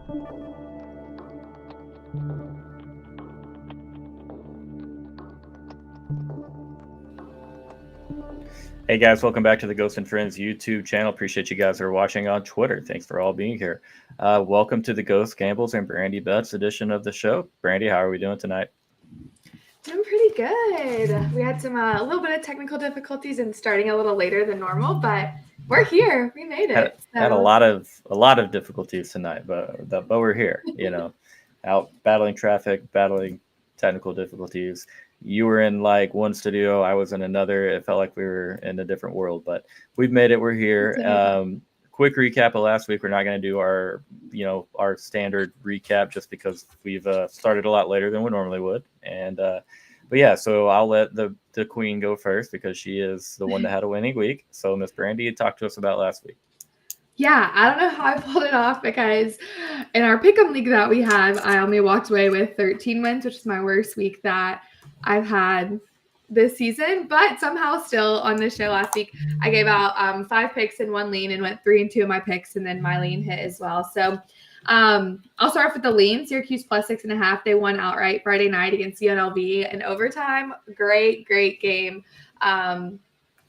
Hey guys, welcome back to the Ghost and Friends YouTube channel. Appreciate you guys that are watching on Twitter. Thanks for all being here. Welcome to the Ghost Gambles and Brandie Bets edition of the show. Brandie, how are we doing tonight? Doing pretty good. We had some a little bit of technical difficulties and starting a little later than normal, but we're here. We made it. Had a lot of difficulties tonight, but we're here. Out battling traffic, battling technical difficulties. You were in like one studio, I was in another. It felt like we were in a different world, but we've made it. We're here. Quick recap of last week. We're not going to do our standard recap just because we've started a lot later than we normally would. And but yeah, so I'll let the queen go first because she is the one that had a winning week. So Miss Brandie, talk to us about last week. Yeah, I don't know how I pulled it off because in our pick'em league that we have, I only walked away with 13 wins, which is my worst week that I've had this season. But somehow still on the show last week, I gave out 5 picks and 1 lean and went 3 and 2 of my picks, and then my lean hit as well. So I'll start off with the lean. Syracuse plus 6.5. They won outright Friday night against UNLV in overtime. Great game. I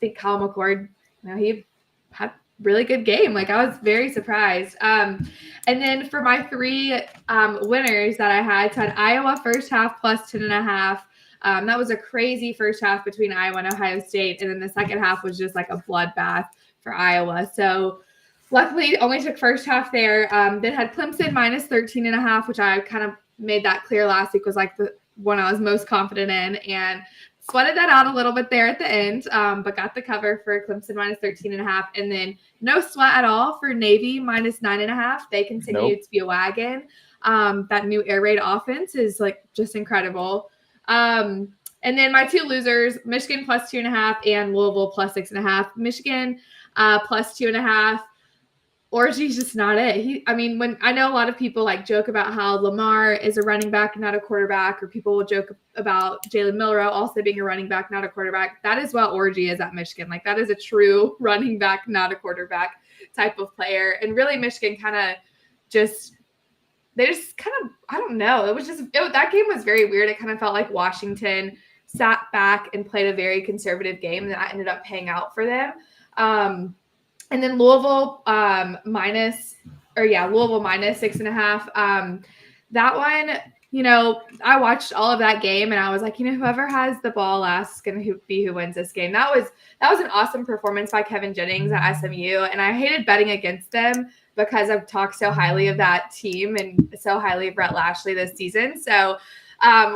think Kyle McCord, he had really good game. Like, I was very surprised. And then for my 3 winners that I had, so I had Iowa first half plus 10.5. That was a crazy first half between Iowa and Ohio State. And then the second half was just like a bloodbath for Iowa. So luckily only took first half there. Then had Clemson minus 13.5, which I kind of made that clear last week was like the one I was most confident in. And sweated that out a little bit there at the end, but got the cover for Clemson minus 13.5. And then no sweat at all for Navy minus 9.5. They continue to be a wagon. That new air raid offense is like just incredible. And then my 2 losers, Michigan plus 2.5 and Louisville plus 6.5. Michigan plus 2.5. Orgy's just not it. When I know a lot of people like joke about how Lamar is a running back, not a quarterback, or people will joke about Jalen Milroe also being a running back, not a quarterback. That is what Orgy is at Michigan. Like, that is a true running back, not a quarterback type of player. And really, Michigan I don't know. That game was very weird. It kind of felt like Washington sat back and played a very conservative game, and that ended up paying out for them. And then Louisville minus 6.5. That one, I watched all of that game and I was like, whoever has the ball last is going to be who wins this game. That was an awesome performance by Kevin Jennings at SMU. And I hated betting against them because I've talked so highly of that team and so highly of Brett Lashley this season. So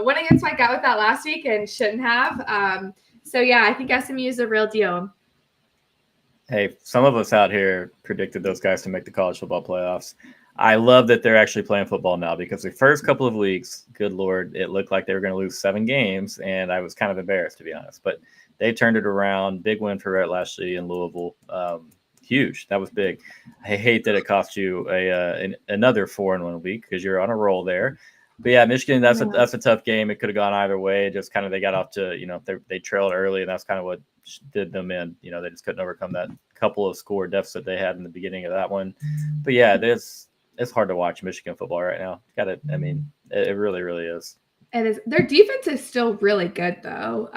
went against my gut with that last week and shouldn't have. So yeah, I think SMU is a real deal. Hey, some of us out here predicted those guys to make the college football playoffs. I love that they're actually playing football now because the first couple of weeks, good Lord, it looked like they were going to lose 7 games, and I was kind of embarrassed, to be honest. But they turned it around. Big win for Brett Lashley in Louisville. Huge. That was big. I hate that it cost you another 4-1 week because you're on a roll there. But yeah, Michigan, that's a tough game. It could have gone either way. Just kind of they got off to, they trailed early, and that's kind of what did them in. They just couldn't overcome that couple of score deficit they had in the beginning of that one. But yeah, it's hard to watch Michigan football right now. It really, really is. It is. Their defense is still really good, though.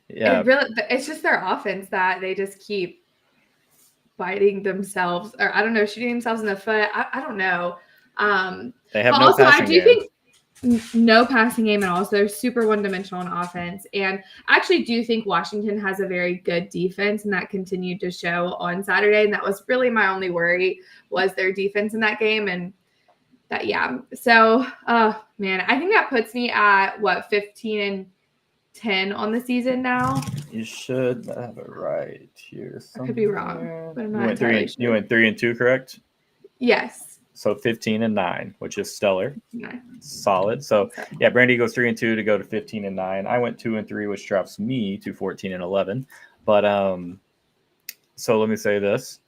It's just their offense that they just keep biting themselves, or I don't know, shooting themselves in the foot. I don't know. They have no passing game. No passing game at all. So they're super one-dimensional on offense. And I actually do think Washington has a very good defense, and that continued to show on Saturday. And that was really my only worry was their defense in that game. And that, yeah. So, man, I think that puts me at, 15-10 on the season now? You should have it right here somewhere. I could be wrong, but I'm not entirely sure. You went 3 and 2, correct? Yes. So 15-9, which is stellar. 9. Solid. So yeah, Brandie goes 3 and 2 to go to 15-9. I went 2 and 3, which drops me to 14-11. But so let me say this.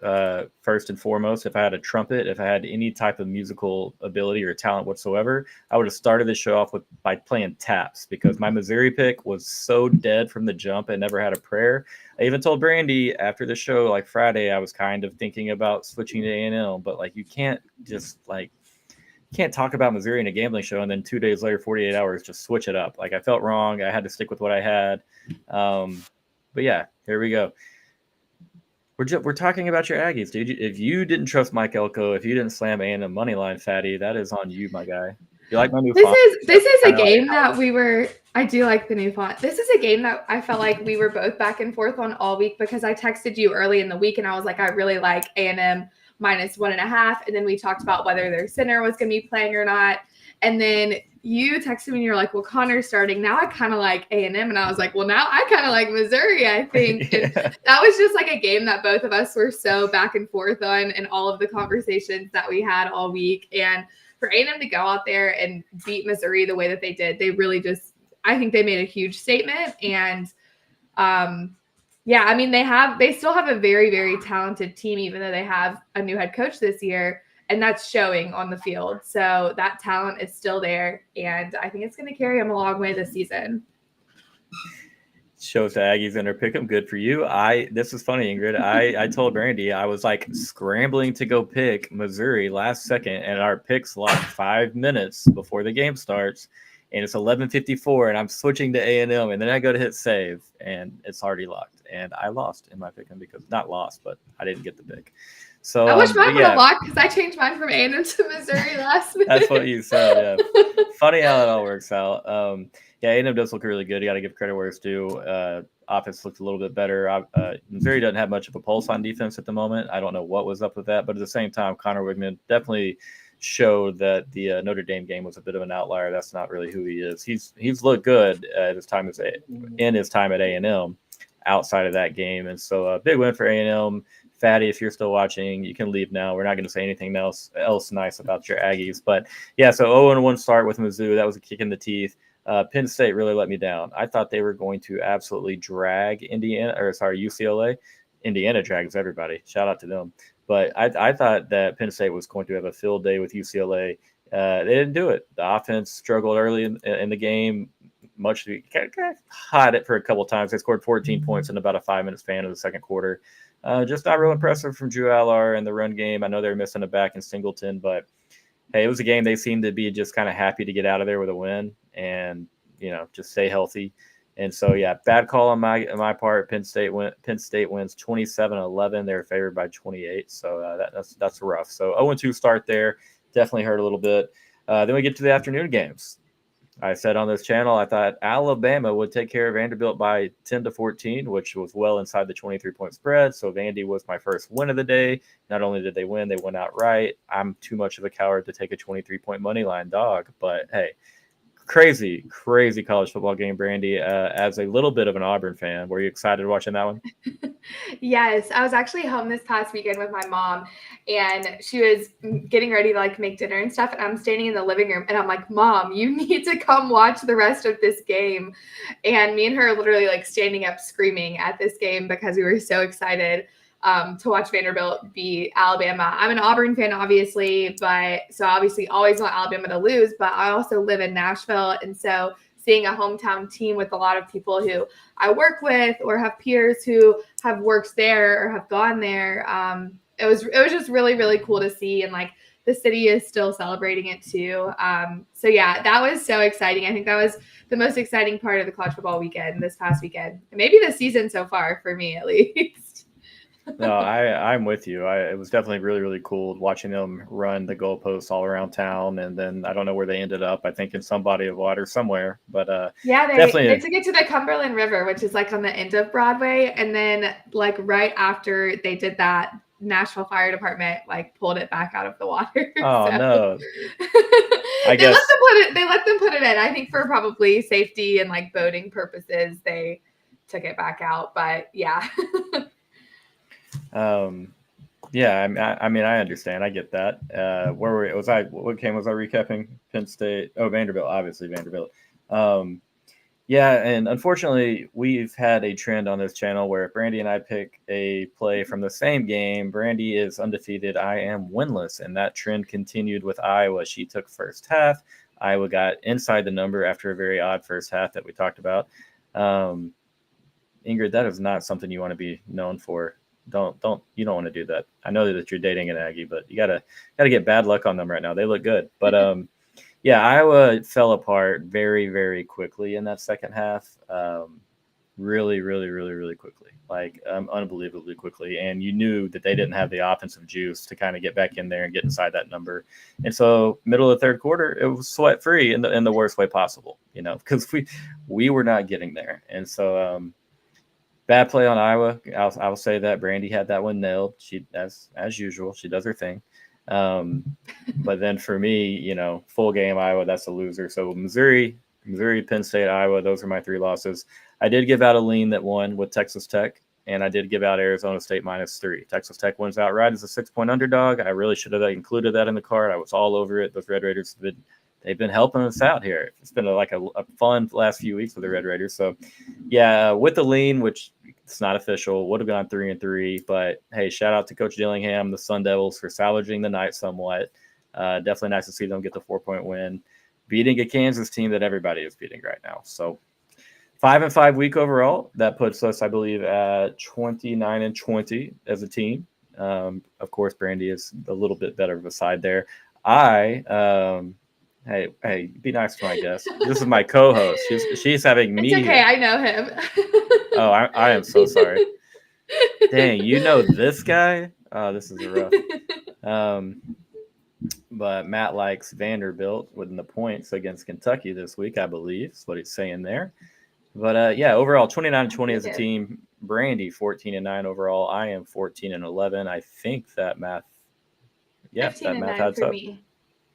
First and foremost, if I had a trumpet, if I had any type of musical ability or talent whatsoever, I would have started the show off by playing taps because my Missouri pick was so dead from the jump. I never had a prayer. I even told Brandie after the show, like Friday, I was kind of thinking about switching to A&M, but like you can't just like can't talk about Missouri in a gambling show and then 2 days later, 48 hours, just switch it up. Like I felt wrong. I had to stick with what I had. But yeah, here we go. We're talking about your Aggies, dude. If you didn't trust Mike Elko, if you didn't slam A&M money line, fatty, that is on you, my guy. You like my new font? This is a game that we were. I do like the new font. This is a game that I felt like we were both back and forth on all week because I texted you early in the week and I was like, I really like A&M -1.5, and then we talked about whether their center was going to be playing or not, and then you texted me and you're like, well, Connor's starting. Now I kind of like A&M. And I was like, well, now I kind of like Missouri, I think. Yeah. And that was just like a game that both of us were so back and forth on in all of the conversations that we had all week. And for A&M to go out there and beat Missouri the way that they did, they really just, I think they made a huge statement. And yeah, I mean, they still have a very, very talented team, even though they have a new head coach this year. And that's showing on the field. So that talent is still there. And I think it's going to carry them a long way this season. Shows the Aggies in their pick 'em. Good for you. This is funny, Ingrid. I told Brandie I was like scrambling to go pick Missouri last second, and our picks locked 5 minutes before the game starts, and it's 11:54, and I'm switching to A&M, and then I go to hit save, and it's already locked, and I lost in my pick 'em because not lost, but I didn't get the pick. So I wish mine would have locked because I changed mine from A&M to Missouri last minute. That's what you said. Yeah, funny how it all works out. Yeah, A&M does look really good. You got to give credit where it's due. Offense looked a little bit better. Missouri doesn't have much of a pulse on defense at the moment. I don't know what was up with that, but at the same time, Connor Wigman definitely showed that the Notre Dame game was a bit of an outlier. That's not really who he is. He's looked good at his time in his time at A&M outside of that game, and so a big win for A&M. Fatty, if you're still watching, you can leave now. We're not going to say anything else nice about your Aggies. But, yeah, so 0-1 start with Mizzou. That was a kick in the teeth. Penn State really let me down. I thought they were going to absolutely drag UCLA. Indiana drags everybody. Shout out to them. But I thought that Penn State was going to have a field day with UCLA. They didn't do it. The offense struggled early in the game. Hot it for a couple of times. They scored 14 points in about a 5-minute span of the second quarter. Just not real impressive from Drew Allar in the run game. I know they're missing a back in Singleton, but hey, it was a game they seemed to be just kind of happy to get out of there with a win and, just stay healthy. And so, yeah, bad call on my part. Penn State wins 27-11. They were favored by 28, so that's rough. So 0-2 start there. Definitely hurt a little bit. Then we get to the afternoon games. I said on this channel, I thought Alabama would take care of Vanderbilt by 10-14, which was well inside the 23-point spread. So Vandy was my first win of the day. Not only did they win, they went outright. I'm too much of a coward to take a 23-point money line dog. But, hey, crazy college football game, Brandie. As a little bit of an Auburn fan, were you excited watching that one? Yes, I was actually home this past weekend with my mom, and she was getting ready to make dinner and stuff. And I'm standing in the living room, and I'm like, "Mom, you need to come watch the rest of this game." And me and her literally standing up screaming at this game because we were so excited to watch Vanderbilt beat Alabama. I'm an Auburn fan, obviously, but so obviously always want Alabama to lose. But I also live in Nashville, and so seeing a hometown team with a lot of people who I work with or have peers who have worked there or have gone there. It was just really, really cool to see. And the city is still celebrating it too. So yeah, that was so exciting. I think that was the most exciting part of the college football weekend this past weekend, maybe the season so far for me at least. No, I'm with you. It was definitely really, really cool watching them run the goalposts all around town. And then I don't know where they ended up. I think in some body of water somewhere. But yeah, definitely they took it to the Cumberland River, which is on the end of Broadway. And then right after they did that, Nashville Fire Department pulled it back out of the water. Oh, so. no. They let them put it in. I think for probably safety and boating purposes, they took it back out. But yeah. Yeah, I mean, I understand. I get that. What game was I recapping? Penn State. Oh, Vanderbilt, obviously Vanderbilt. Yeah, and unfortunately, we've had a trend on this channel where if Brandie and I pick a play from the same game, Brandie is undefeated. I am winless, and that trend continued with Iowa. She took first half. Iowa got inside the number after a very odd first half that we talked about. Ingrid, that is not something you want to be known for. You don't want to do that. I know that you're dating an Aggie, but you gotta get bad luck on them right now. They look good, but yeah, Iowa fell apart very, very quickly in that second half. Really, really, really, really quickly, like unbelievably quickly. And you knew that they didn't have the offensive juice to kind of get back in there and get inside that number. And so, middle of the third quarter, it was sweat free in the worst way possible, because we were not getting there. And so, bad play on Iowa. I'll say that Brandie had that one nailed. She as usual, she does her thing. But then for me, full game Iowa, that's a loser. So Missouri, Penn State, Iowa, those are my 3 losses. I did give out a lean that won with Texas Tech, and I did give out Arizona State -3. Texas Tech wins outright as a 6-point underdog. I really should have included that in the card. I was all over it. Those Red Raiders they've been helping us out here. It's been a fun last few weeks with the Red Raiders. So, yeah, with the lean, which it's not official, would have gone 3-3. But hey, shout out to Coach Dillingham, the Sun Devils, for salvaging the night somewhat. Definitely nice to see them get the 4-point win, beating a Kansas team that everybody is beating right now. So 5-5 week overall. That puts us, I believe, at 29-20 as a team. Of course, Brandie is a little bit better of a side there. Hey, be nice to my guest. This is my co-host. She's having me. It's okay. Here. I know him. Oh, I am so sorry. Dang, you know this guy? Oh, this is rough. But Matt likes Vanderbilt with the points against Kentucky this week, I believe. That's what he's saying there. But yeah, overall 29-20 as a team. Brandie 14-9 overall. I am 14-11. I think that math. Yeah, that math adds up. Me.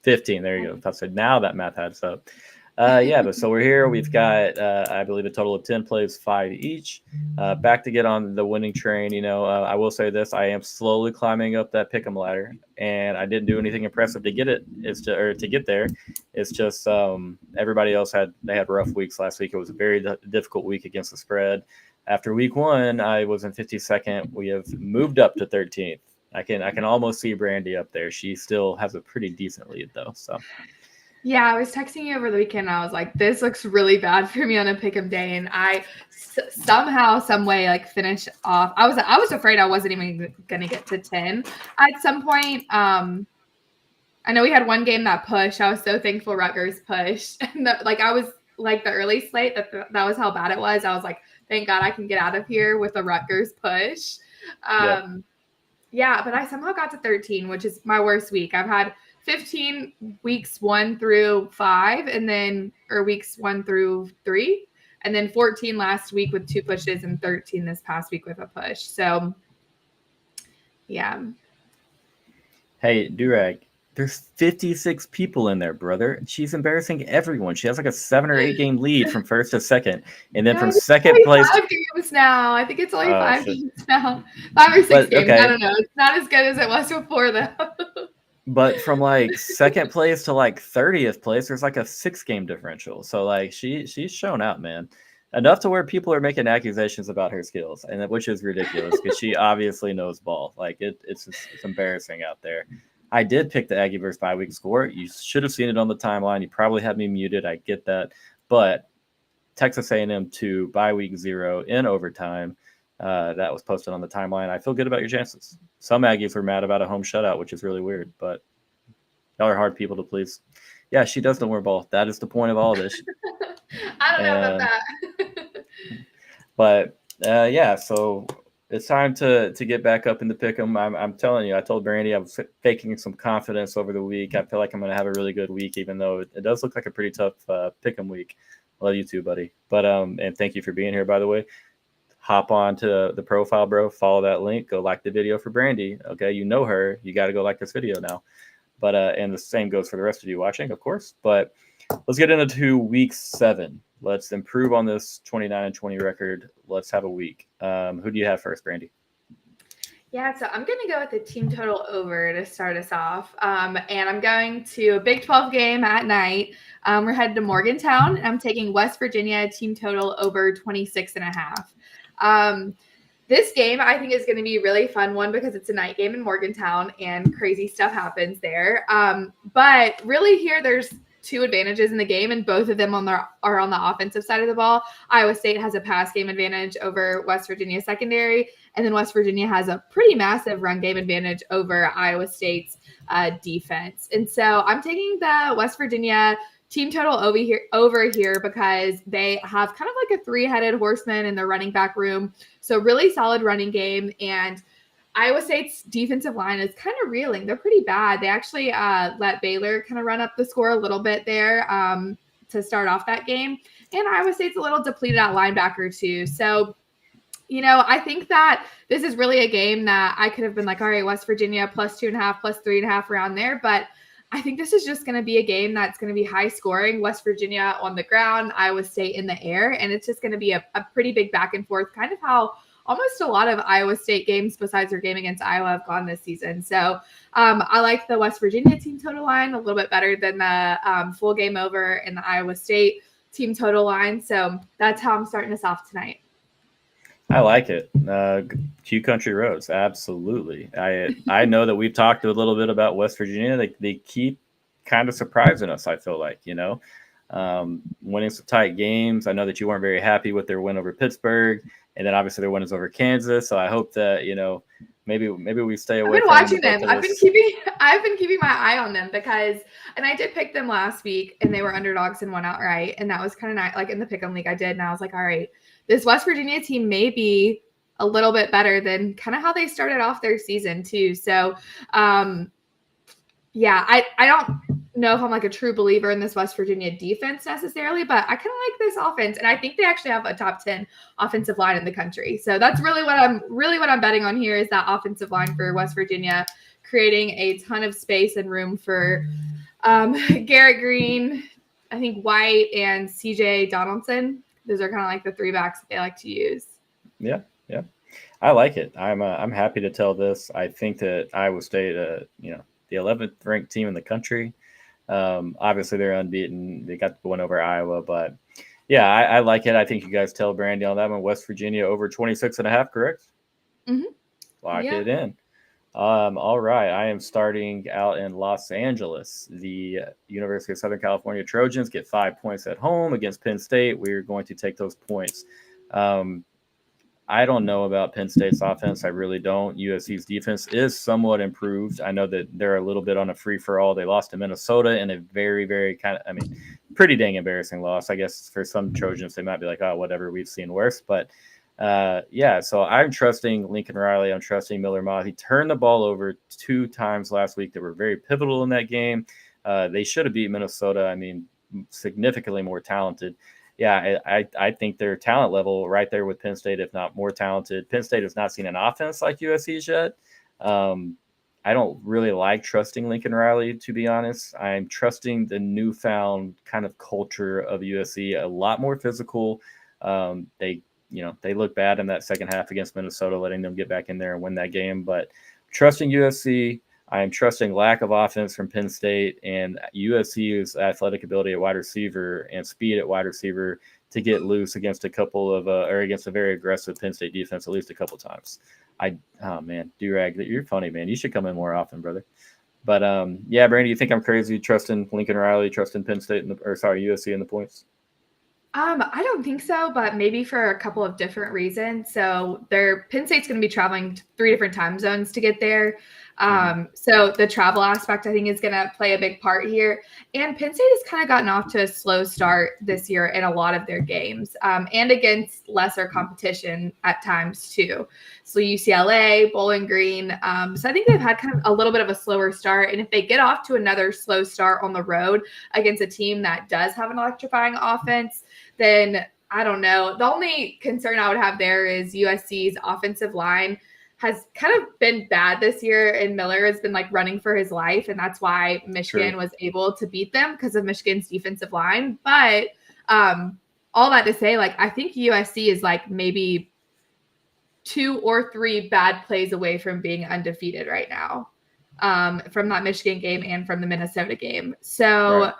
15. There you go. I said now that math adds up. Yeah, but so we're here. We've got, I believe, a total of 10 plays, 5 each. Back to get on the winning train. I will say this: I am slowly climbing up that pick'em ladder, and I didn't do anything impressive to get it. To get there. It's just everybody else had rough weeks last week. It was a very difficult week against the spread. After week 1, I was in 52nd. We have moved up to 13th. I can almost see Brandie up there. She still has a pretty decent lead though. So. Yeah, I was texting you over the weekend. And I was like, this looks really bad for me on a pick'em day. And I somehow, some way, finish off. I was afraid I wasn't even going to get to 10 at some point. I know we had one game that pushed. I was so thankful Rutgers pushed. And I was the early slate, that was how bad it was. I was like, thank God I can get out of here with a Rutgers push. Yeah, but I somehow got to 13, which is my worst week. I've had 15 weeks 1 through 5, or weeks 1 through 3, and then 14 last week with 2 pushes, and 13 this past week with a push. So, yeah. Hey, Durag, there's 56 people in there, brother. She's embarrassing everyone. She has a 7 or 8 game lead from first to second, and then from second place. 5 games now. I think it's only 5 games now. 5 or 6 games. Okay. I don't know. It's not as good as it was before, though. But from second place to 30th place, there's a 6 game differential. So she's shown out, man, enough to where people are making accusations about her skills, and which is ridiculous because she obviously knows ball. It's embarrassing out there. I did pick the Aggie versus bye week score. You should have seen it on the timeline. You probably had me muted. I get that, but Texas A&M 2 bye week 0 in overtime. That was posted on the timeline. I feel good about your chances. Some Aggies were mad about a home shutout, which is really weird, but y'all are hard people to please. Yeah, she does know more ball. That is the point of all this. I don't know about that. But yeah, so it's time to get back up in the pick'em. I'm telling you, I told Brandie I was faking some confidence over the week. I feel like I'm going to have a really good week, even though it does look like a pretty tough pick'em week. Love you too, buddy. But and thank you for being here, by the way. Hop on to the profile, bro. Follow that link. Go like the video for Brandie. Okay, you know her. You got to go like this video now. But and the same goes for the rest of you watching, of course. But let's get into week 7. Let's improve on this 29-20 record. Let's have a week. Who do you have first, Brandie? Yeah, so I'm going to go with the team total over to start us off. And I'm going to a Big 12 game at night. We're headed to Morgantown. I'm taking West Virginia team total over 26.5. This game I think is going to be a really fun one because it's a night game in Morgantown and crazy stuff happens there. But really here there's two advantages in the game, and both of them are on the offensive side of the ball. Iowa State has a pass game advantage over West Virginia secondary, and then West Virginia has a pretty massive run game advantage over Iowa State's defense. And so I'm taking the West Virginia team total over here because they have kind of like a three-headed horseman in the running back room. So really solid running game, and Iowa State's defensive line is kind of reeling. They're pretty bad. They actually let Baylor kind of run up the score a little bit there to start off that game. And Iowa State's a little depleted at linebacker too. So, I think that this is really a game that I could have been like, all right, West Virginia plus 2.5, plus 3.5 around there. But I think this is just going to be a game that's going to be high scoring. West Virginia on the ground, Iowa State in the air. And it's just going to be a pretty big back and forth, kind of how almost a lot of Iowa State games besides their game against Iowa have gone this season. So I like the West Virginia team total line a little bit better than the full game over in the Iowa State team total line. So that's how I'm starting us off tonight. I like it. Q Country Roads, absolutely. I know that we've talked a little bit about West Virginia. They keep kind of surprising us, I feel like, winning some tight games. I know that you weren't very happy with their win over Pittsburgh, and then obviously their win is over Kansas. So I hope that, maybe we stay away. I've been watching them. I've been keeping my eye on them and I did pick them last week, and they were underdogs and won outright, and that was kind of nice. Like in the pick'em league I did, and I was like, all right, this West Virginia team may be a little bit better than kind of how they started off their season too. So, yeah, I don't know if I'm like a true believer in this West Virginia defense necessarily, but I kind of like this offense, and I think they actually have a top 10 offensive line in the country. So that's really what I'm betting on here is that offensive line for West Virginia, creating a ton of space and room for Garrett Green, I think White, and CJ Donaldson. Those are kind of like the three backs that they like to use. Yeah. I like it. I'm happy to tell this. I think that Iowa State, the 11th ranked team in the country. Obviously they're unbeaten. They got the win over Iowa, but yeah, I like it. I think you guys tell Brandie on that one. West Virginia over 26.5, correct? Mm-hmm. Lock it in. All right. I am starting out in Los Angeles. The University of Southern California Trojans get 5 points at home against Penn State. We're going to take those points. I don't know about Penn State's offense. I really don't. USC's defense is somewhat improved. I know that they're a little bit on a free-for-all. They lost to Minnesota in a very, very pretty dang embarrassing loss. I guess for some Trojans, they might be like, oh, whatever, we've seen worse. But, so I'm trusting Lincoln Riley. I'm trusting Miller Moss. He turned the ball over 2 times last week that were very pivotal in that game. They should have beat Minnesota. Significantly more talented. Yeah, I think their talent level right there with Penn State, if not more talented. Penn State has not seen an offense like USC's yet. I don't really like trusting Lincoln Riley, to be honest. I'm trusting the newfound kind of culture of USC, a lot more physical. They look bad in that second half against Minnesota, letting them get back in there and win that game. But trusting USC, I am trusting lack of offense from Penn State and USC's athletic ability at wide receiver and speed at wide receiver to get loose against against a very aggressive Penn State defense at least a couple times. Durag, you're funny, man. You should come in more often, brother. But Brandie, you think I'm crazy trusting Lincoln Riley, trusting Penn State USC in the points? I don't think so, but maybe for a couple of different reasons. So Penn State's going to be traveling 3 different time zones to get there. So the travel aspect, I think, is going to play a big part here. And Penn State has kind of gotten off to a slow start this year in a lot of their games, and against lesser competition at times too. So UCLA, Bowling Green. So I think they've had kind of a little bit of a slower start. And if they get off to another slow start on the road against a team that does have an electrifying offense, then I don't know. The only concern I would have there is USC's offensive line has kind of been bad this year, and Miller has been running for his life, and that's why Michigan was able to beat them because of Michigan's defensive line. But all that to say, I think USC is maybe 2 or 3 bad plays away from being undefeated right now, from that Michigan game and from the Minnesota game. So, right.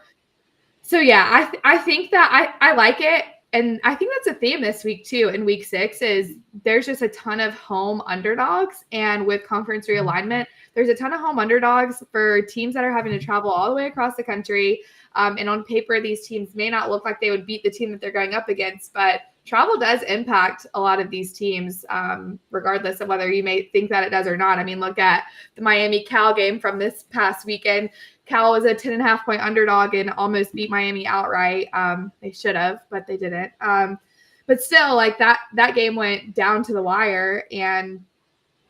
So yeah, I think that I like it. and I think that's a theme this week too. In week 6 is there's just a ton of home underdogs, and with conference realignment, there's a ton of home underdogs for teams that are having to travel all the way across the country. And on paper, these teams may not look like they would beat the team that they're going up against, but travel does impact a lot of these teams, regardless of whether you may think that it does or not. I mean, look at the Miami Cal game from this past weekend. Cal was a 10.5 point underdog and almost beat Miami outright. They should have, but they didn't. But still, like that game went down to the wire, and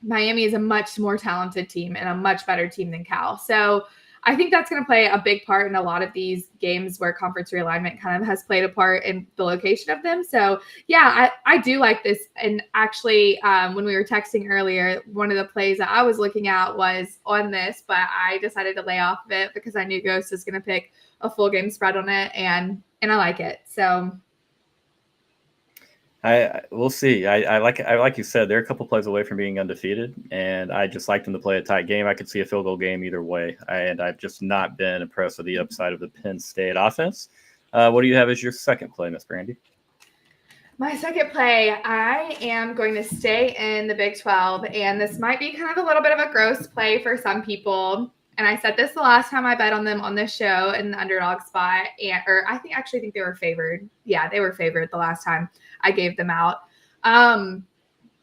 Miami is a much more talented team and a much better team than Cal. So I think that's going to play a big part in a lot of these games where conference realignment kind of has played a part in the location of them. So yeah, I do like this. And actually, when we were texting earlier, one of the plays that I was looking at was on this, but I decided to lay off of it because I knew Ghost was going to pick a full game spread on it, and I like it. So we'll see. I like you said, they're a couple plays away from being undefeated, and I just like them to play a tight game. I could see a field goal game either way, and I've just not been impressed with the upside of the Penn State offense. What do you have as your second play, Miss Brandie? My second play, I am going to stay in the Big 12, and this might be kind of a little bit of a gross play for some people. And I said this the last time I bet on them on this show in the underdog spot, or I think they were favored. Yeah, they were favored the last time I gave them out.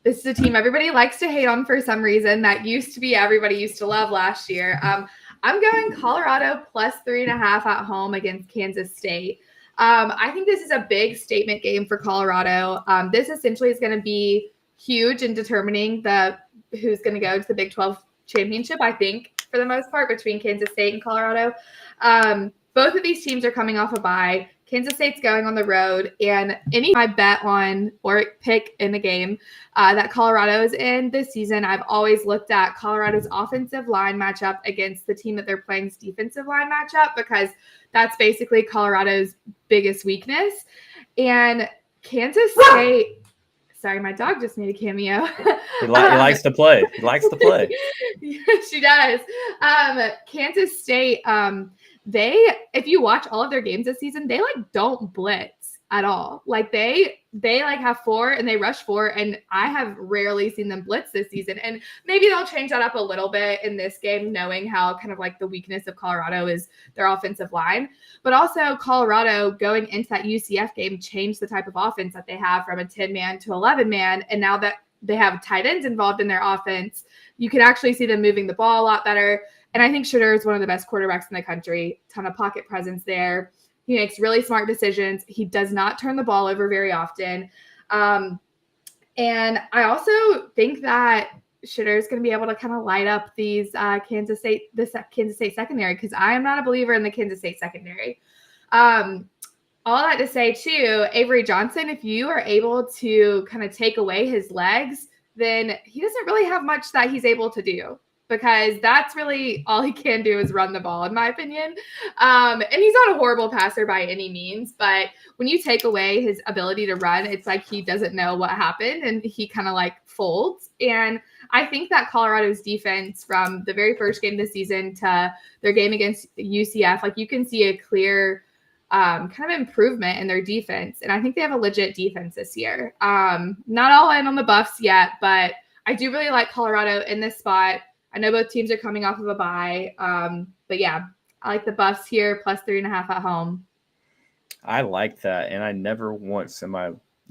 This is a team everybody likes to hate on for some reason. That used to be everybody used to love last year. I'm going Colorado plus 3.5 at home against Kansas State. I think this is a big statement game for Colorado. This essentially is going to be huge in determining who's going to go to the Big 12 championship, I think, for the most part, between Kansas State and Colorado. Both of these teams are coming off a bye. Kansas State's going on the road, and any I bet on or pick in the game that Colorado is in this season, I've always looked at Colorado's offensive line matchup against the team that they're playing's defensive line matchup, because that's basically Colorado's biggest weakness. And Kansas State – sorry, my dog just made a cameo. He likes to play. He likes to play. She does. Kansas State, if you watch all of their games this season, they don't blitz at all. They have 4 and they rush 4, and I have rarely seen them blitz this season. And maybe they'll change that up a little bit in this game, knowing how kind of the weakness of Colorado is their offensive line. But also Colorado going into that UCF game changed the type of offense that they have from a 10-man to 11-man. And now that they have tight ends involved in their offense, you can actually see them moving the ball a lot better. And I think Shedeur is one of the best quarterbacks in the country. Ton of pocket presence there. He makes really smart decisions. He does not turn the ball over very often. And I also think that Shedeur is going to be able to kind of light up these Kansas State secondary, because I am not a believer in the Kansas State secondary. All that to say, too, Avery Johnson, if you are able to kind of take away his legs, then he doesn't really have much that he's able to do, because that's really all he can do is run the ball, in my opinion. And he's not a horrible passer by any means, but when you take away his ability to run, it's like he doesn't know what happened, and he kind of folds. And I think that Colorado's defense, from the very first game this season to their game against UCF, you can see a clear kind of improvement in their defense. And I think they have a legit defense this year. Not all in on the Buffs yet, but I do really like Colorado in this spot. I know both teams are coming off of a bye. But yeah, I like the Buffs here, plus 3.5 at home. I like that. And I never once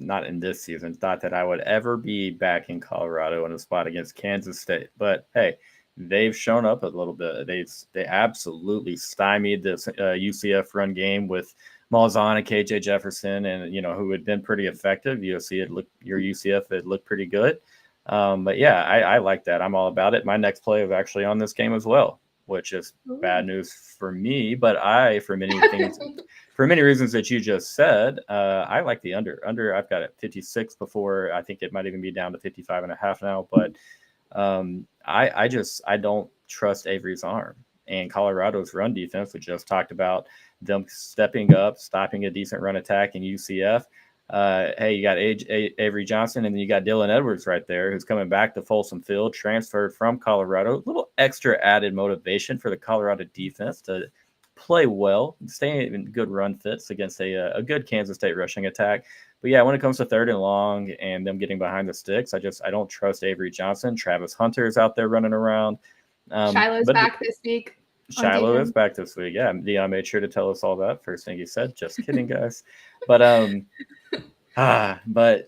not in this season, thought that I would ever be back in Colorado in a spot against Kansas State. But hey, they've shown up a little bit. They absolutely stymied this UCF run game with Malzahn and KJ Jefferson, and who had been pretty effective. Your UCF had looked pretty good. But yeah, I like that. I'm all about it. My next play is actually on this game as well, which is bad news for me. But for many reasons that you just said, I like the under. I've got it 56 before. I think it might even be down to 55.5 now. But I don't trust Avery's arm, and Colorado's run defense. We just talked about them stepping up, stopping a decent run attack in UCF. Hey, you got Avery Johnson, and then you got Dylan Edwards right there, who's coming back to Folsom Field, transferred from Colorado. A little extra added motivation for the Colorado defense to play well, stay in good run fits against a good Kansas State rushing attack. But yeah, when it comes to 3rd and long and them getting behind the sticks, I don't trust Avery Johnson. Travis Hunter is out there running around. Shiloh's back this week. Shiloh is back this week. Yeah, Dion made sure to tell us all that first thing he said. Just kidding, guys. But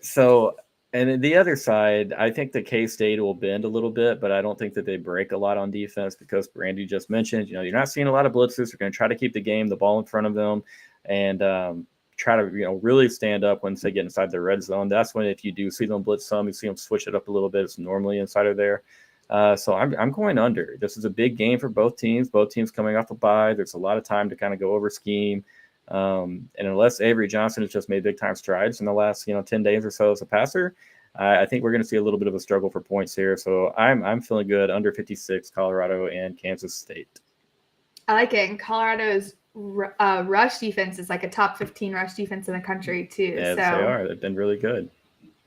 so, and then the other side, I think the K-State will bend a little bit, but I don't think that they break a lot on defense because Brandie just mentioned, you're not seeing a lot of blitzes. They're going to try to keep the ball in front of them, and try to really stand up once they get inside the red zone. That's when, if you do see them blitz some, you see them switch it up a little bit. It's normally inside of there. So I'm going under. This is a big game for both teams. Both teams coming off a bye. There's a lot of time to kind of go over scheme. And unless Avery Johnson has just made big time strides in the last 10 days or so as a passer, I think we're going to see a little bit of a struggle for points here. So I'm feeling good under 56, Colorado and Kansas State. I like it. And Colorado's rush defense is like a top 15 rush defense in the country too. Yes, they are. They've been really good.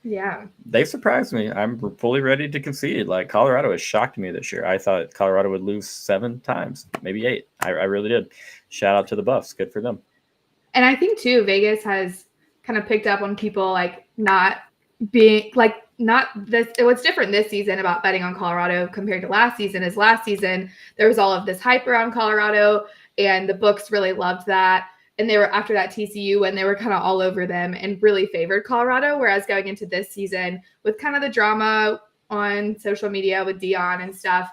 Yeah. They surprised me. I'm fully ready to concede. Like, Colorado has shocked me this year. I thought Colorado would lose 7 times, maybe 8. I really did. Shout out to the Buffs. Good for them. And I think too, Vegas has kind of picked up on people like not being like not this. What's different this season about betting on Colorado compared to last season is last season there was all of this hype around Colorado, and the books really loved that. And they were after that TCU when they were kind of all over them and really favored Colorado. Whereas going into this season with kind of the drama on social media with Dion and stuff,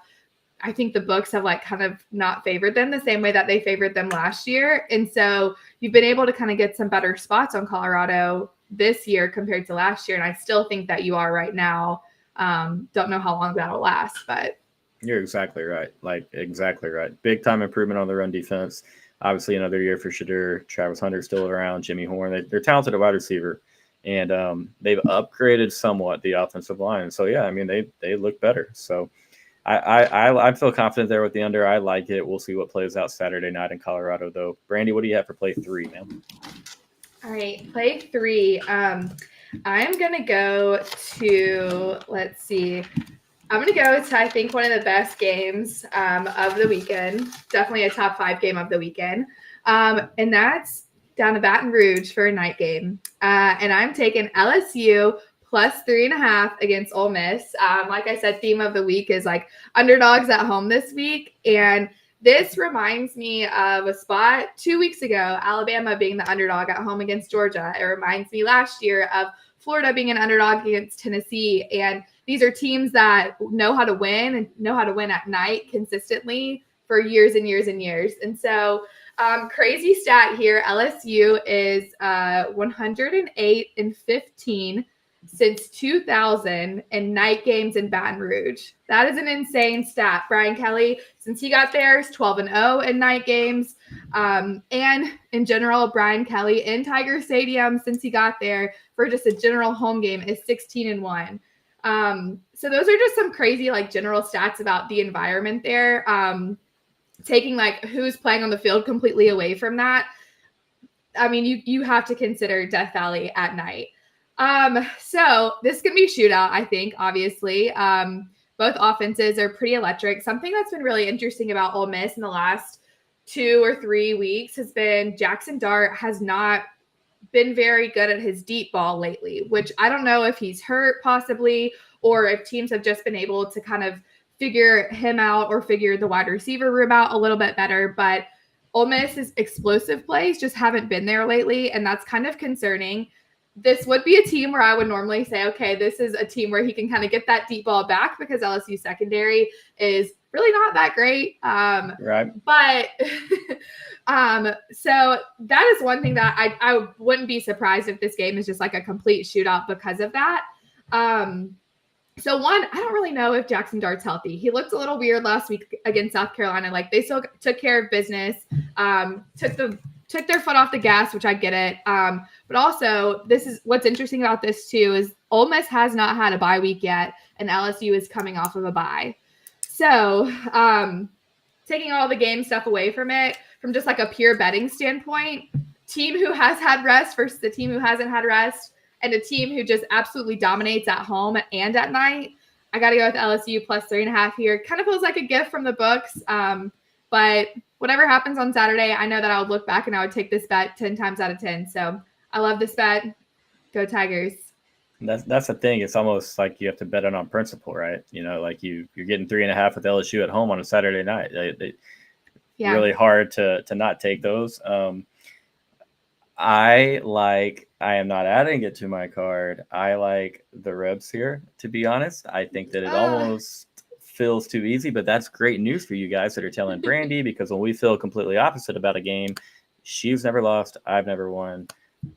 I think the books have like kind of not favored them the same way that they favored them last year. And so you've been able to kind of get some better spots on Colorado this year compared to last year. And I still think that you are right now. Don't know how long that'll last, but. You're exactly right. Like, exactly right. Big time improvement on the run defense. Obviously, another year for Shadur. Travis Hunter still around. Jimmy Horn. They're talented at wide receiver. And they've upgraded somewhat the offensive line. So, yeah, I mean, they look better. So, I feel confident there with the under. I like it. We'll see what plays out Saturday night in Colorado, though. Brandie, what do you have for play 3, man? All right, play 3. I'm going to go to, let's see. I'm going to go to, I think, one of the best games of the weekend. Definitely a top 5 game of the weekend. And that's down to Baton Rouge for a night game. And I'm taking LSU plus 3.5 against Ole Miss. Like I said, theme of the week is like underdogs at home this week. And this reminds me of a spot 2 weeks ago, Alabama being the underdog at home against Georgia. It reminds me last year of Florida being an underdog against Tennessee. And these are teams that know how to win and know how to win at night consistently for years and years and years. And so crazy stat here, LSU is 108-15 since 2000 in night games in Baton Rouge. That is an insane stat. Brian Kelly, since he got there, is 12-0 in night games. And in general, Brian Kelly in Tiger Stadium, since he got there for just a general home game, is 16-1. So those are just some crazy like general stats about the environment there. Taking like who's playing on the field completely away from that. I mean, you have to consider Death Valley at night. So this can be shootout, I think, obviously. Both offenses are pretty electric. Something that's been really interesting about Ole Miss in the last 2 or 3 weeks has been Jackson Dart has not been very good at his deep ball lately, which I don't know if he's hurt possibly, or if teams have just been able to kind of figure him out or figure the wide receiver room out a little bit better. But Ole Miss's explosive plays just haven't been there lately, and that's kind of concerning. This would be a team where I would normally say, okay, this is a team where he can kind of get that deep ball back because LSU secondary is really not that great. Right. But so that is one thing that I wouldn't be surprised if this game is just like a complete shootout because of that. So one, I don't really know if Jackson Dart's healthy. He looked a little weird last week against South Carolina. Like they still took care of business, took their foot off the gas, which I get it. But also, this is what's interesting about this too is Ole Miss has not had a bye week yet, and LSU is coming off of a bye. So taking all the game stuff away from it, from just like a pure betting standpoint, team who has had rest versus the team who hasn't had rest, and a team who just absolutely dominates at home and at night, I got to go with LSU plus 3.5 here. Kind of feels like a gift from the books, but whatever happens on Saturday, I know that I would look back and I would take this bet 10 times out of 10. So I love this bet. Go Tigers. That's the thing. It's almost like you have to bet it on principle, right? Like you're getting 3.5 with LSU at home on a Saturday night. Really hard to not take those. I am not adding it to my card. I like the Rebs here, to be honest. I think that it almost feels too easy, but that's great news for you guys that are telling Brandie, because when we feel completely opposite about a game, she's never lost, I've never won.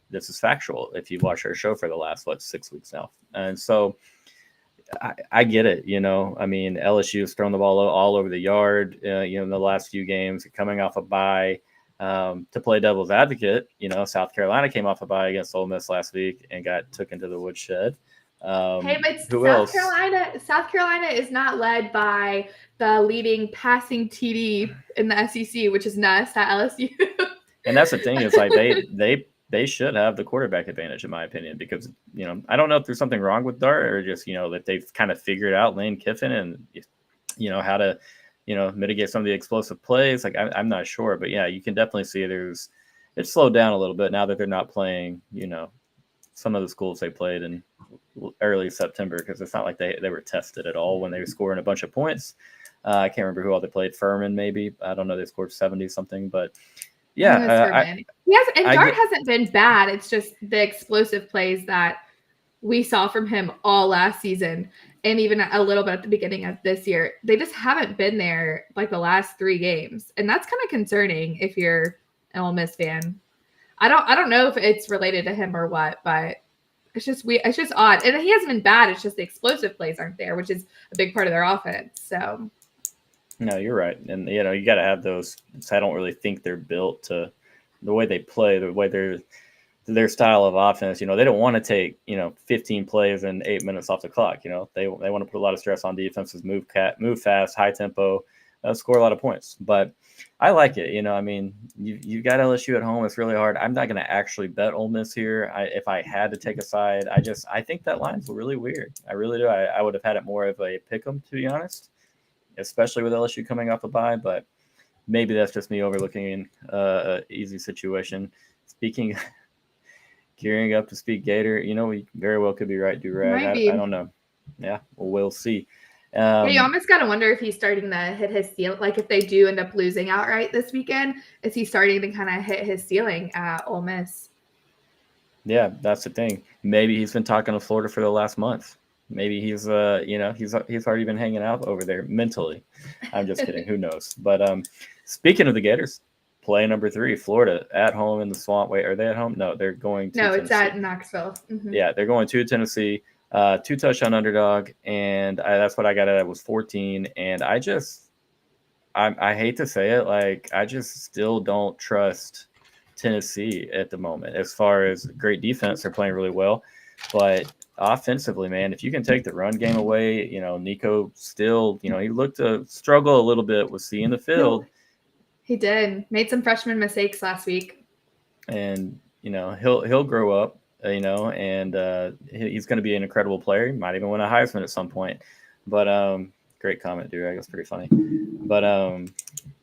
This is factual if you've watched our show for the last 6 weeks now. And so I get it. I mean, LSU has thrown the ball all over the yard, in the last few games, coming off a bye. To play devil's advocate, South Carolina came off a bye against Ole Miss last week and got took into the woodshed. Hey, but South Carolina is not led by the leading passing TD in the SEC, which is Nuss at LSU. And that's the thing, is like they should have the quarterback advantage, in my opinion, because I don't know if there's something wrong with Dart, or just that they've kind of figured out Lane Kiffin and how to mitigate some of the explosive plays. Like I'm not sure, but yeah, you can definitely see it's slowed down a little bit now that they're not playing some of the schools they played in early September, because it's not like they were tested at all when they were scoring a bunch of points. I can't remember who all they played. Furman, maybe. I don't know. They scored 70 something, but yeah. Dart hasn't been bad. It's just the explosive plays that we saw from him all last season, and even a little bit at the beginning of this year. They just haven't been there like the last 3 games, and that's kind of concerning if you're an Ole Miss fan. I don't know if it's related to him or what, but it's just odd. And he hasn't been bad. It's just the explosive plays aren't there, which is a big part of their offense. So. No, you're right. And, you got to have those. I don't really think they're built to the way they play, the way their style of offense. They don't want to take, 15 plays and 8 minutes off the clock. They want to put a lot of stress on defenses, move fast, high tempo, score a lot of points. But I like it. I mean, you've got LSU at home. It's really hard. I'm not going to actually bet Ole Miss here. If I had to take a side, I think that line's really weird. I really do. I would have had it more of a pick 'em, to be honest, especially with LSU coming off a bye, but maybe that's just me overlooking an easy situation. Speaking, gearing up to speak Gator, we very well could be right, Durag. I don't know. Yeah, well, we'll see. You almost got to wonder if he's starting to hit his ceiling. Like if they do end up losing outright this weekend, is he starting to kind of hit his ceiling at Ole Miss? Yeah, that's the thing. Maybe he's been talking to Florida for the last month. Maybe he's he's already been hanging out over there mentally. I'm just kidding. Who knows? But speaking of the Gators, play number 3, Florida at home in the Swamp. Wait, are they at home? No, they're going to Tennessee. It's at Knoxville. Mm-hmm. Yeah, they're going to Tennessee. 2 touchdown underdog, and that's what I got at. Was 14, and I hate to say it, like I just still don't trust Tennessee at the moment. As far as great defense, they're playing really well, but offensively, man, if you can take the run game away, Nico still, he looked to struggle a little bit with seeing the field. He did. Made some freshman mistakes last week. And, he'll grow up, and he's going to be an incredible player. He might even win a Heisman at some point. But great comment, dude. I guess pretty funny. But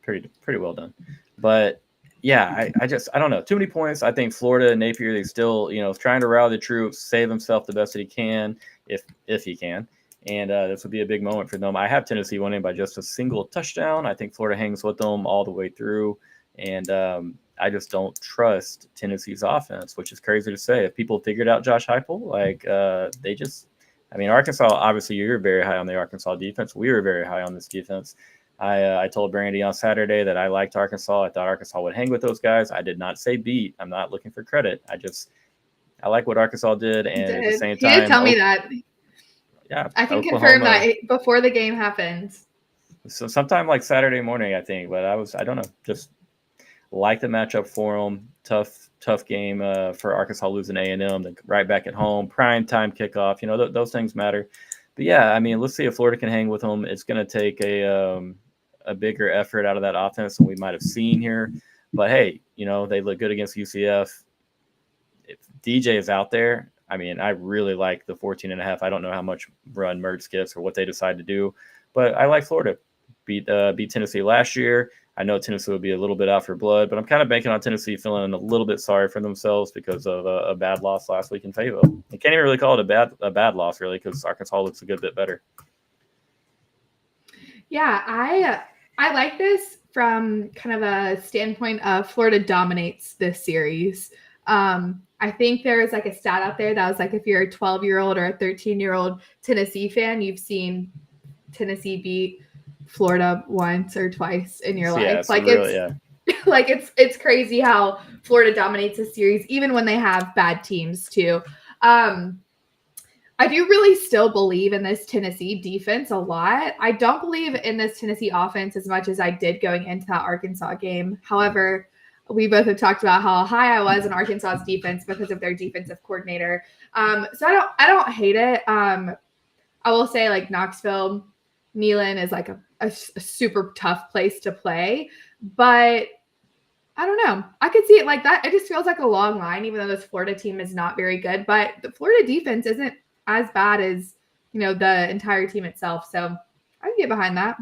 pretty well done. But yeah, I don't know. Too many points. I think Florida and Napier, they still, trying to rally the troops, save himself the best that he can, if he can. And this would be a big moment for them. I have Tennessee winning by just a single touchdown. I think Florida hangs with them all the way through. And I just don't trust Tennessee's offense, which is crazy to say. If people figured out Josh Heupel, Arkansas, obviously you're very high on the Arkansas defense. We were very high on this defense. I told Brandie on Saturday that I liked Arkansas. I thought Arkansas would hang with those guys. I did not say beat. I'm not looking for credit. I like what Arkansas did. And at the same time, he did tell me that. Yeah, I can confirm that before the game happened. So sometime like Saturday morning, I think. But I don't know, just like the matchup for them. Tough game for Arkansas losing A&M. Right back at home, prime time kickoff. Those things matter. But yeah, let's see if Florida can hang with them. It's going to take a bigger effort out of that offense than we might have seen here. But hey, they look good against UCF. If DJ is out there, I really like the 14.5. I don't know how much run Mertz gets or what they decide to do, but I like Florida. Beat Tennessee last year. I know Tennessee will be a little bit out for blood, but I'm kind of banking on Tennessee feeling a little bit sorry for themselves because of a bad loss last week in Fayetteville. You can't even really call it a bad loss, really, because Arkansas looks a good bit better. Yeah, I like this from kind of a standpoint of Florida dominates this series. I think there is like a stat out there that was like if you're a 12-year-old or a 13-year-old Tennessee fan, you've seen Tennessee beat Florida once or twice in your life. Like it's like it's crazy how Florida dominates a series, even when they have bad teams too. I do really still believe in this Tennessee defense a lot. I don't believe in this Tennessee offense as much as I did going into that Arkansas game. However, we both have talked about how high I was in Arkansas's defense because of their defensive coordinator. So I don't hate it. I will say like Knoxville, Neyland is like a super tough place to play, but I don't know. I could see it like that. It just feels like a long line, even though this Florida team is not very good. But the Florida defense isn't as bad as, the entire team itself. So I can get behind that.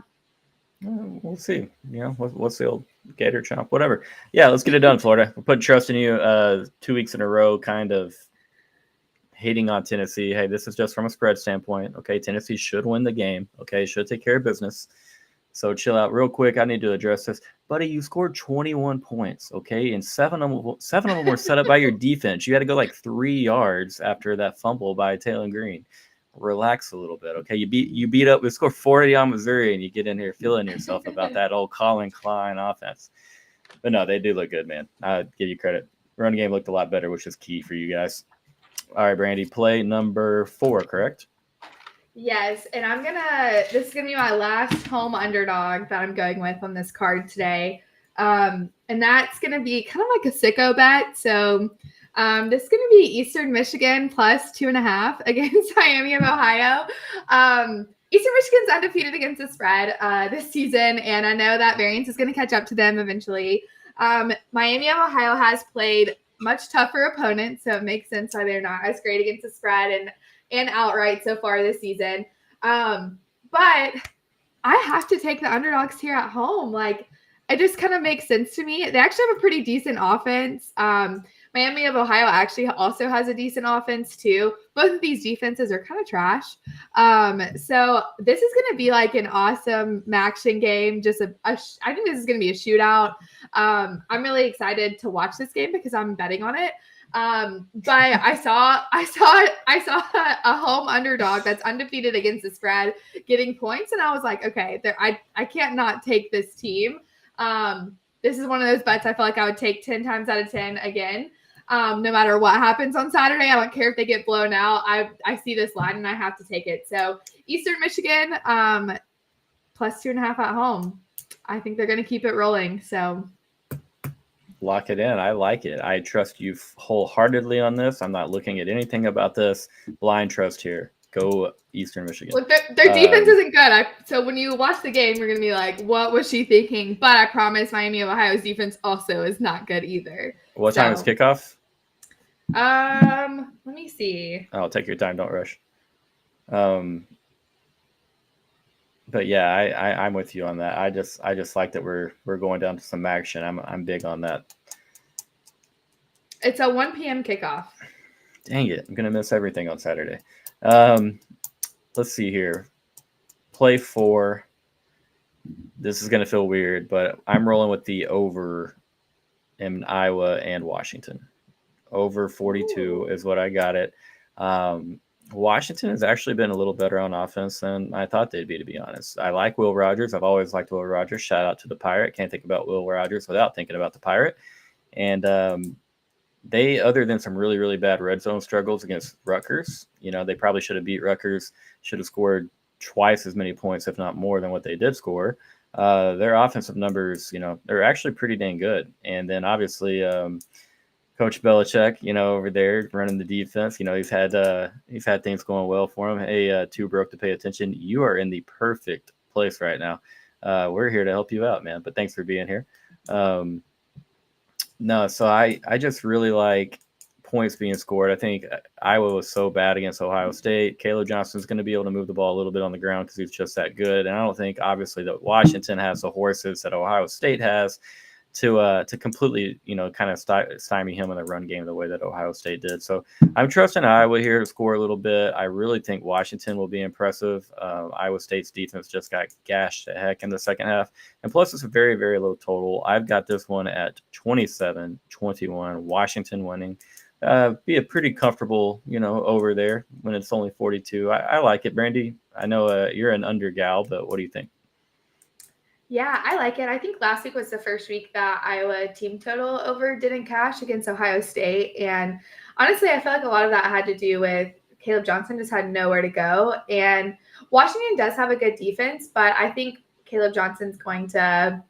We'll see. What's the old Gator chomp? Whatever. Yeah, let's get it done, Florida. We're putting trust in you 2 weeks in a row, kind of hating on Tennessee. Hey, this is just from a spread standpoint. Okay, Tennessee should win the game. Okay, should take care of business. So chill out real quick. I need to address this. Buddy, you scored 21 points, okay? And seven of them were set up by your defense. You had to go like 3 yards after that fumble by Taylor Green. Relax a little bit, okay? You beat up. We scored 40 on Missouri, and you get in here feeling yourself about that old Colin Klein offense. But no, they do look good, man. I give you credit. Run game looked a lot better, which is key for you guys. All right, Brandie, play number 4, correct? Yes, and this is gonna be my last home underdog that I'm going with on this card today. And that's gonna be kind of like a sicko bet. So this is gonna be Eastern Michigan plus 2.5 against Miami of Ohio. Eastern Michigan's undefeated against the spread this season, and I know that variance is gonna catch up to them eventually. Miami of Ohio has played much tougher opponents, so it makes sense why they're not as great against the spread and outright so far this season. But I have to take the underdogs here at home. Like, it just kind of makes sense to me. They actually have a pretty decent offense. Miami of Ohio actually also has a decent offense too. Both of these defenses are kind of trash. So this is going to be like an awesome action game. I think this is going to be a shootout. I'm really excited to watch this game because I'm betting on it. But I saw a home underdog that's undefeated against the spread getting points, and I was like, okay, I can't not take this team. This is one of those bets I feel like I would take 10 times out of 10 again. No matter what happens on Saturday, I don't care if they get blown out. I see this line and I have to take it. So Eastern Michigan, plus 2.5 at home. I think they're going to keep it rolling. So lock it in. I like it. I trust you wholeheartedly on this. I'm not looking at anything about this. Blind trust here. Go Eastern Michigan. Look, their defense isn't good. So when you watch the game, you're going to be like, what was she thinking? But I promise Miami of Ohio's defense also is not good either. What time is kickoff? Let me see. Oh, take your time. Don't rush. But yeah, I'm with you on that. I just like that we're going down to some action. I'm big on that. It's a 1 p.m. kickoff. Dang it. I'm going to miss everything on Saturday. Let's see here. Play 4. This is going to feel weird, but I'm rolling with the over in Iowa and Washington. Over 42 is what I got it. Washington has actually been a little better on offense than I thought they'd be, to be honest. I like Will Rogers. I've always liked Will Rogers. Shout out to the Pirate. Can't think about Will Rogers without thinking about the Pirate. And they, other than some really, really bad red zone struggles against Rutgers, they probably should have beat Rutgers, should have scored twice as many points, if not more, than what they did score. Their offensive numbers, they're actually pretty dang good. And then obviously Coach Belichick, over there running the defense, he's had things going well for him. Hey, Too Broke to Pay Attention. You are in the perfect place right now. We're here to help you out, man. But thanks for being here. No, so I just really like points being scored. I think Iowa was so bad against Ohio State. Caleb Johnson's going to be able to move the ball a little bit on the ground because he's just that good. And I don't think, obviously, that Washington has the horses that Ohio State has to completely, kind of stymie him in the run game the way that Ohio State did. So I'm trusting Iowa here to score a little bit. I really think Washington will be impressive. Iowa State's defense just got gashed to heck in the second half. And plus, it's a very, very low total. I've got this one at 27-21, Washington winning. Be a pretty comfortable, over there when it's only 42. I like it, Brandie. I know you're an under gal, but what do you think? Yeah, I like it. I think last week was the first week that Iowa team total over didn't cash against Ohio State. And honestly, I feel like a lot of that had to do with Caleb Johnson just had nowhere to go. And Washington does have a good defense, but I think Caleb Johnson's going to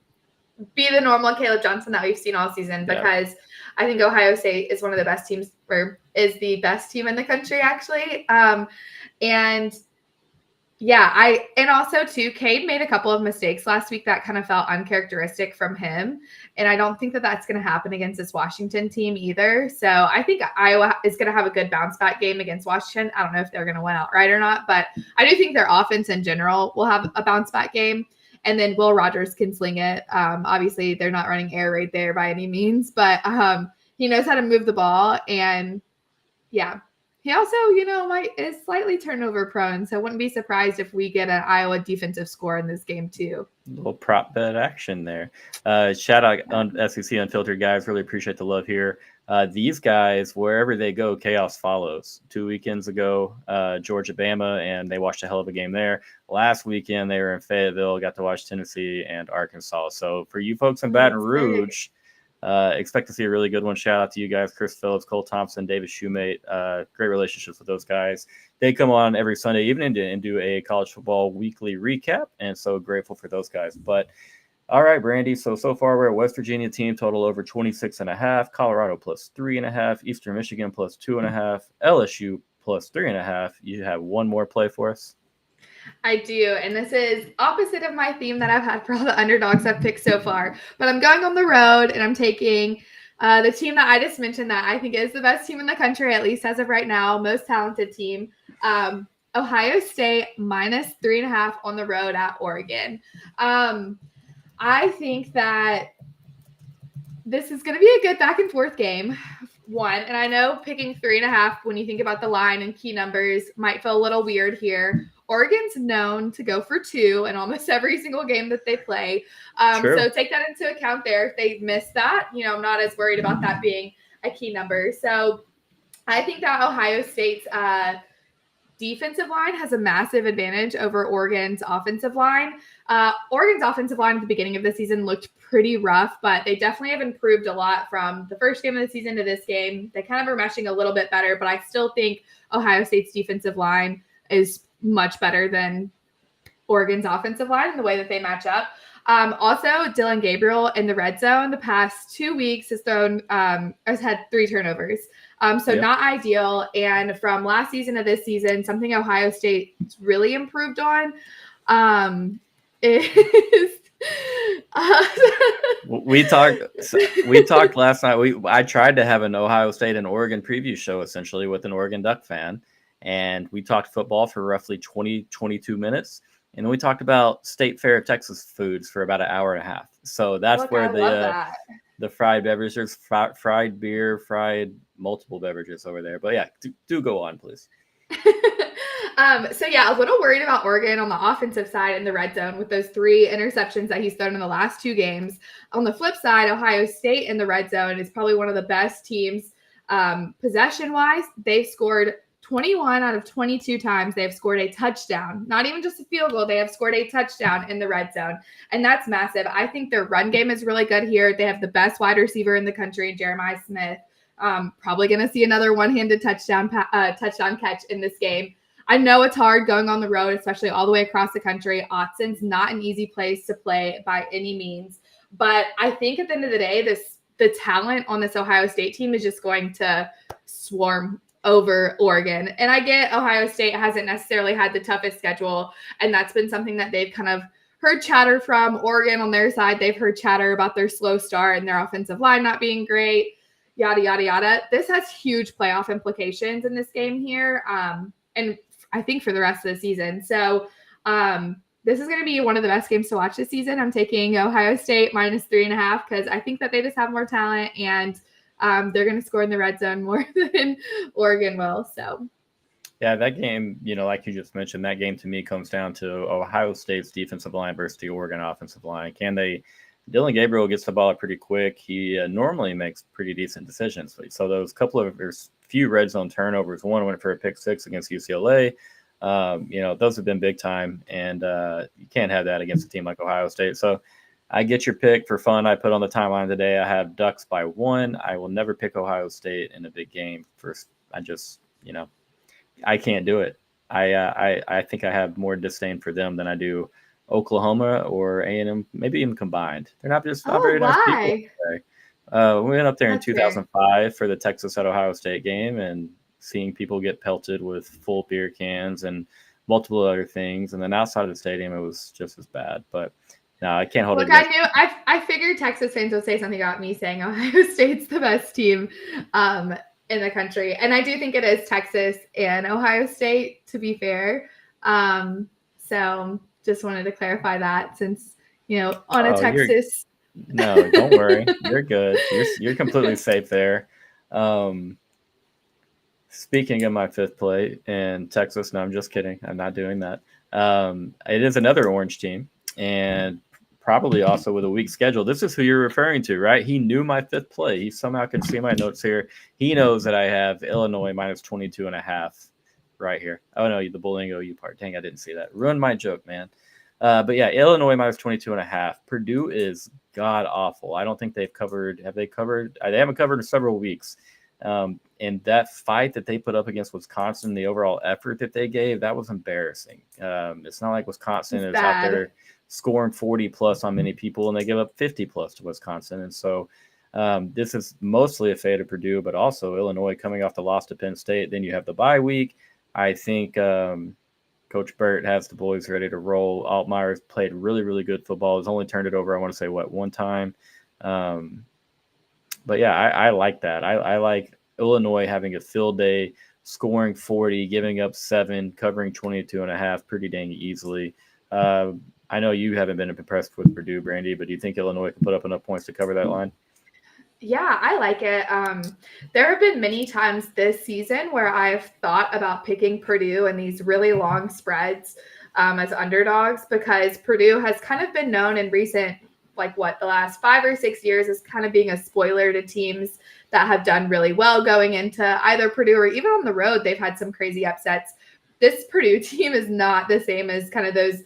be the normal Caleb Johnson that we've seen all season because I think Ohio State is one of the best teams, or is the best team in the country, actually. And also too, Cade made a couple of mistakes last week that kind of felt uncharacteristic from him. And I don't think that that's going to happen against this Washington team either. So I think Iowa is going to have a good bounce back game against Washington. I don't know if they're going to win outright or not, but I do think their offense in general will have a bounce back game. And then Will Rogers can sling it. Obviously, they're not running air raid there by any means, but he knows how to move the ball. And yeah. He also, is slightly turnover prone, so I wouldn't be surprised if we get an Iowa defensive score in this game too. A little prop bet action there. Shout out on SEC Unfiltered, guys. Really appreciate the love here. These guys, wherever they go, chaos follows. 2 weekends ago, Georgia, Bama, and they watched a hell of a game there. Last weekend, they were in Fayetteville, got to watch Tennessee and Arkansas. So for you folks in Baton Rouge, expect to see a really good one. Shout out to you guys, Chris Phillips, Cole Thompson, David Shoemate. Great relationships with those guys. They come on every Sunday evening and do a college football weekly recap, and so grateful for those guys. But all right, Brandie. So far we're at West Virginia team total over 26.5, Colorado plus 3.5, Eastern Michigan plus 2.5, LSU plus 3.5. You have one more play for us? I do, and this is opposite of my theme that I've had for all the underdogs I've picked so far. But I'm going on the road, and I'm taking the team that I just mentioned that I think is the best team in the country, at least as of right now, most talented team. Ohio State minus 3.5 on the road at Oregon. I think that this is going to be a good back and forth game. One, and I know picking 3.5 when you think about the line and key numbers might feel a little weird here. Oregon's known to go for 2 in almost every single game that they play. So take that into account there. If they miss that, I'm not as worried about that being a key number. So I think that Ohio State's defensive line has a massive advantage over Oregon's offensive line. Oregon's offensive line at the beginning of the season looked pretty rough, but they definitely have improved a lot from the first game of the season to this game. They kind of are meshing a little bit better, but I still think Ohio State's defensive line is much better than Oregon's offensive line in the way that they match up. Also, Dylan Gabriel in the red zone the past 2 weeks has had 3 turnovers. Not ideal. And from last season to this season, something Ohio State's really improved on is we talked last night. I tried to have an Ohio State and Oregon preview show essentially with an Oregon Duck fan. And we talked football for roughly 22 minutes. And then we talked about State Fair Texas foods for about an hour and a half. So that's where the fried beverages, fried beer, fried multiple beverages over there. But yeah, do go on, please. A little worried about Oregon on the offensive side in the red zone with those 3 interceptions that he's thrown in the last 2 games. On the flip side, Ohio State in the red zone is probably one of the best teams possession-wise. They've scored 21 out of 22 times they've scored a touchdown, not even just a field goal. They have scored a touchdown in the red zone, and that's massive. I think their run game is really good here. They have the best wide receiver in the country, Jeremiah Smith. Probably going to see another one-handed touchdown catch in this game. I know it's hard going on the road, especially all the way across the country. Autzen not an easy place to play by any means, but I think at the end of the day, the talent on this Ohio State team is just going to swarm over Oregon. And I get Ohio State hasn't necessarily had the toughest schedule, and that's been something that they've kind of heard chatter from. Oregon on their side, they've heard chatter about their slow start and their offensive line not being great, yada, yada, yada. This has huge playoff implications in this game here. And I think for the rest of the season. So this is going to be one of the best games to watch this season. I'm taking Ohio State minus 3.5 because I think that they just have more talent and they're going to score in the red zone more than Oregon will. So. Yeah, that game, like you just mentioned, that game to me comes down to Ohio State's defensive line versus the Oregon offensive line. Dylan Gabriel gets the ball up pretty quick. He normally makes pretty decent decisions. So those there's few red zone turnovers. One went for a pick six against UCLA. Those have been big time, and you can't have that against a team like Ohio State. So I get your pick for fun. I put on the timeline today. I have Ducks by 1. I will never pick Ohio State in a big game. I can't do it. I think I have more disdain for them than I do Oklahoma or A&M, maybe even combined. They're not very nice people. We went up there in 2005 for the Texas at Ohio State game and seeing people get pelted with full beer cans and multiple other things. And then outside of the stadium, it was just as bad. But no, I can't hold it. I figured Texas fans would say something about me saying Ohio State's the best team in the country. And I do think it is Texas and Ohio State, to be fair. So just wanted to clarify that since, on a Texas. No, don't worry. You're good. You're completely safe there. Speaking of my fifth play in Texas, no, I'm just kidding. I'm not doing that. It is another orange team and probably also with a weak schedule. This is who you're referring to, right? He knew my fifth play. He somehow can see my notes here. He knows that I have Illinois minus 22.5 right here. Oh, no, the bullying OU part. Dang, I didn't see that. Ruined my joke, man. But yeah, Illinois minus 22.5. Purdue is god awful. I don't think they've covered. Have they covered? They haven't covered in several weeks. And that fight that they put up against Wisconsin, the overall effort that they gave, that was embarrassing. It's not like Wisconsin is out there scoring 40 plus on many people and they give up 50 plus to Wisconsin. And so this is mostly a fate of Purdue, but also Illinois coming off the loss to Penn State. Then you have the bye week. I think Coach Burt has the boys ready to roll. Altmaier's played really, really good football. He's only turned it over, I want to say, one time. But yeah, I like that. I like Illinois having a field day, scoring 40, giving up 7, covering 22.5 pretty dang easily. I know you haven't been impressed with Purdue, Brandie, but do you think Illinois can put up enough points to cover that line? Yeah, I like it. There have been many times this season where I've thought about picking Purdue in these really long spreads as underdogs because Purdue has kind of been known in recent, the last 5 or 6 years as kind of being a spoiler to teams that have done really well going into either Purdue or even on the road. They've had some crazy upsets. This Purdue team is not the same as kind of those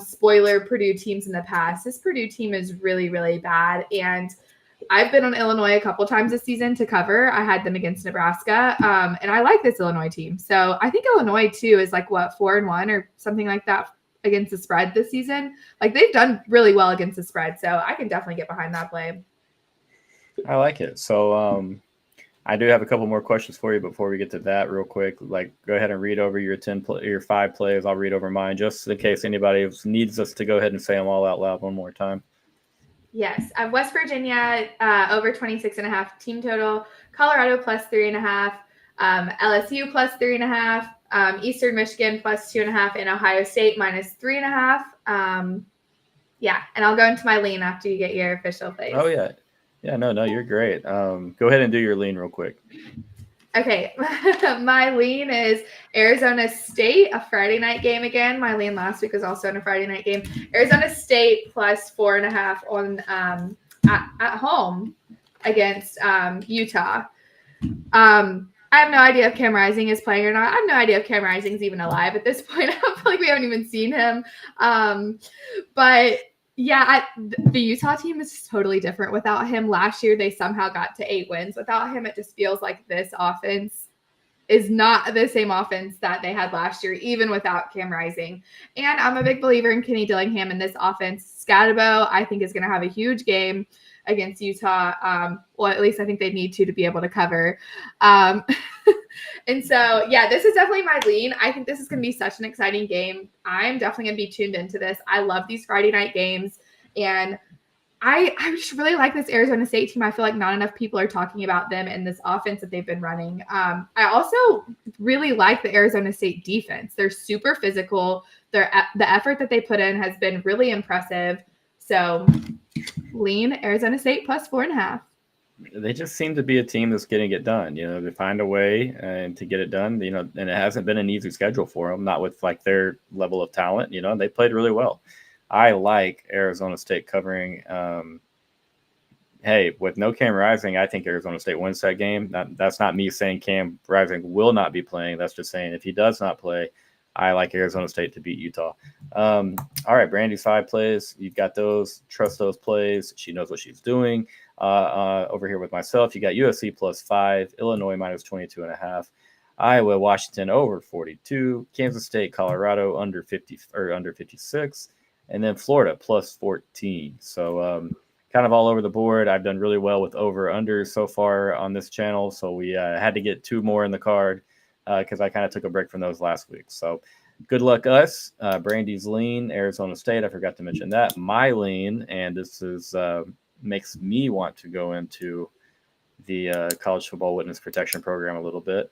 spoiler Purdue teams in the past. This Purdue team is really, really bad. And I've been on Illinois a couple times this season to cover. I had them against Nebraska. And I like this Illinois team. So I think Illinois too is 4-1 or something like that against the spread this season. They've done really well against the spread. So I can definitely get behind that play. I like it. So I do have a couple more questions for you before we get to that real quick. Go ahead and read over your 5 plays. I'll read over mine just in case anybody needs us to go ahead and say them all out loud one more time. Yes. I have West Virginia over 26.5 team total, Colorado plus 3.5, LSU plus 3.5, Eastern Michigan plus 2.5, and Ohio State minus 3.5. Yeah. And I'll go into my lean after you get your official plays. Oh, yeah. Yeah, no, you're great. Go ahead and do your lean real quick. Okay. My lean is Arizona State, a Friday night game again. My lean last week was also on a Friday night game. Arizona State plus 4.5 on at home against Utah. I have no idea if Cam Rising is playing or not. I have no idea if Cam Rising is even alive at this point. I feel like we haven't even seen him. But yeah, the Utah team is just totally different without him. Last year, they somehow got to 8 wins. Without him, it just feels like this offense is not the same offense that they had last year, even without Cam Rising. And I'm a big believer in Kenny Dillingham in this offense. Scatterbo, I think, is going to have a huge game against Utah. Well, at least I think they need to be able to cover. And so, yeah, this is definitely my lean. I think this is going to be such an exciting game. I'm definitely going to be tuned into this. I love these Friday night games. And I just really like this Arizona State team. I feel like not enough people are talking about them and this offense that they've been running. I also really like the Arizona State defense. They're super physical. The effort that they put in has been really impressive. So lean Arizona State plus 4.5. They just seem to be a team that's getting it done. They find a way and to get it done. And it hasn't been an easy schedule for them, not with like their level of talent. They played really well. I like Arizona State covering. Hey, with no Cam Rising, I think Arizona State wins that game. That's not me saying Cam Rising will not be playing. That's just saying if he does not play, I like Arizona State to beat Utah. All right, Brandie's 5 plays. You've got those. Trust those plays. She knows what she's doing. Over here with myself, you got USC plus 5, Illinois minus 22.5, Iowa, Washington over 42, Kansas State, Colorado under 50 or under 56, and then Florida plus 14. So kind of all over the board. I've done really well with over/under so far on this channel. So we had to get 2 more in the card because I kind of took a break from those last week. So good luck us. Brandie's lean, Arizona State. I forgot to mention that. My lean, and this is makes me want to go into the college football witness protection program a little bit.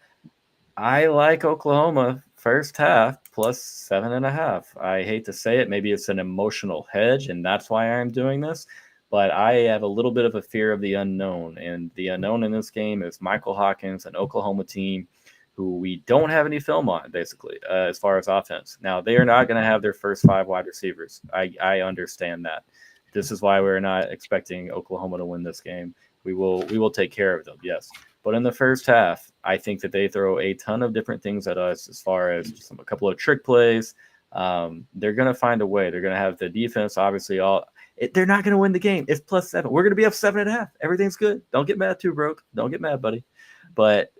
I like Oklahoma first half plus 7.5. I hate to say it. Maybe it's an emotional hedge, and that's why I'm doing this. But I have a little bit of a fear of the unknown. And the unknown in this game is Michael Hawkins, an Oklahoma team who we don't have any film on, basically, as far as offense. Now, they are not going to have their first 5 wide receivers. I understand that. This is why we're not expecting Oklahoma to win this game. We will take care of them, yes. But in the first half, I think that they throw a ton of different things at us as far as just a couple of trick plays. They're going to find a way. They're going to have the defense, obviously, they're not going to win the game. It's plus 7. We're going to be up 7.5. Everything's good. Don't get mad too, bro. Don't get mad, buddy. But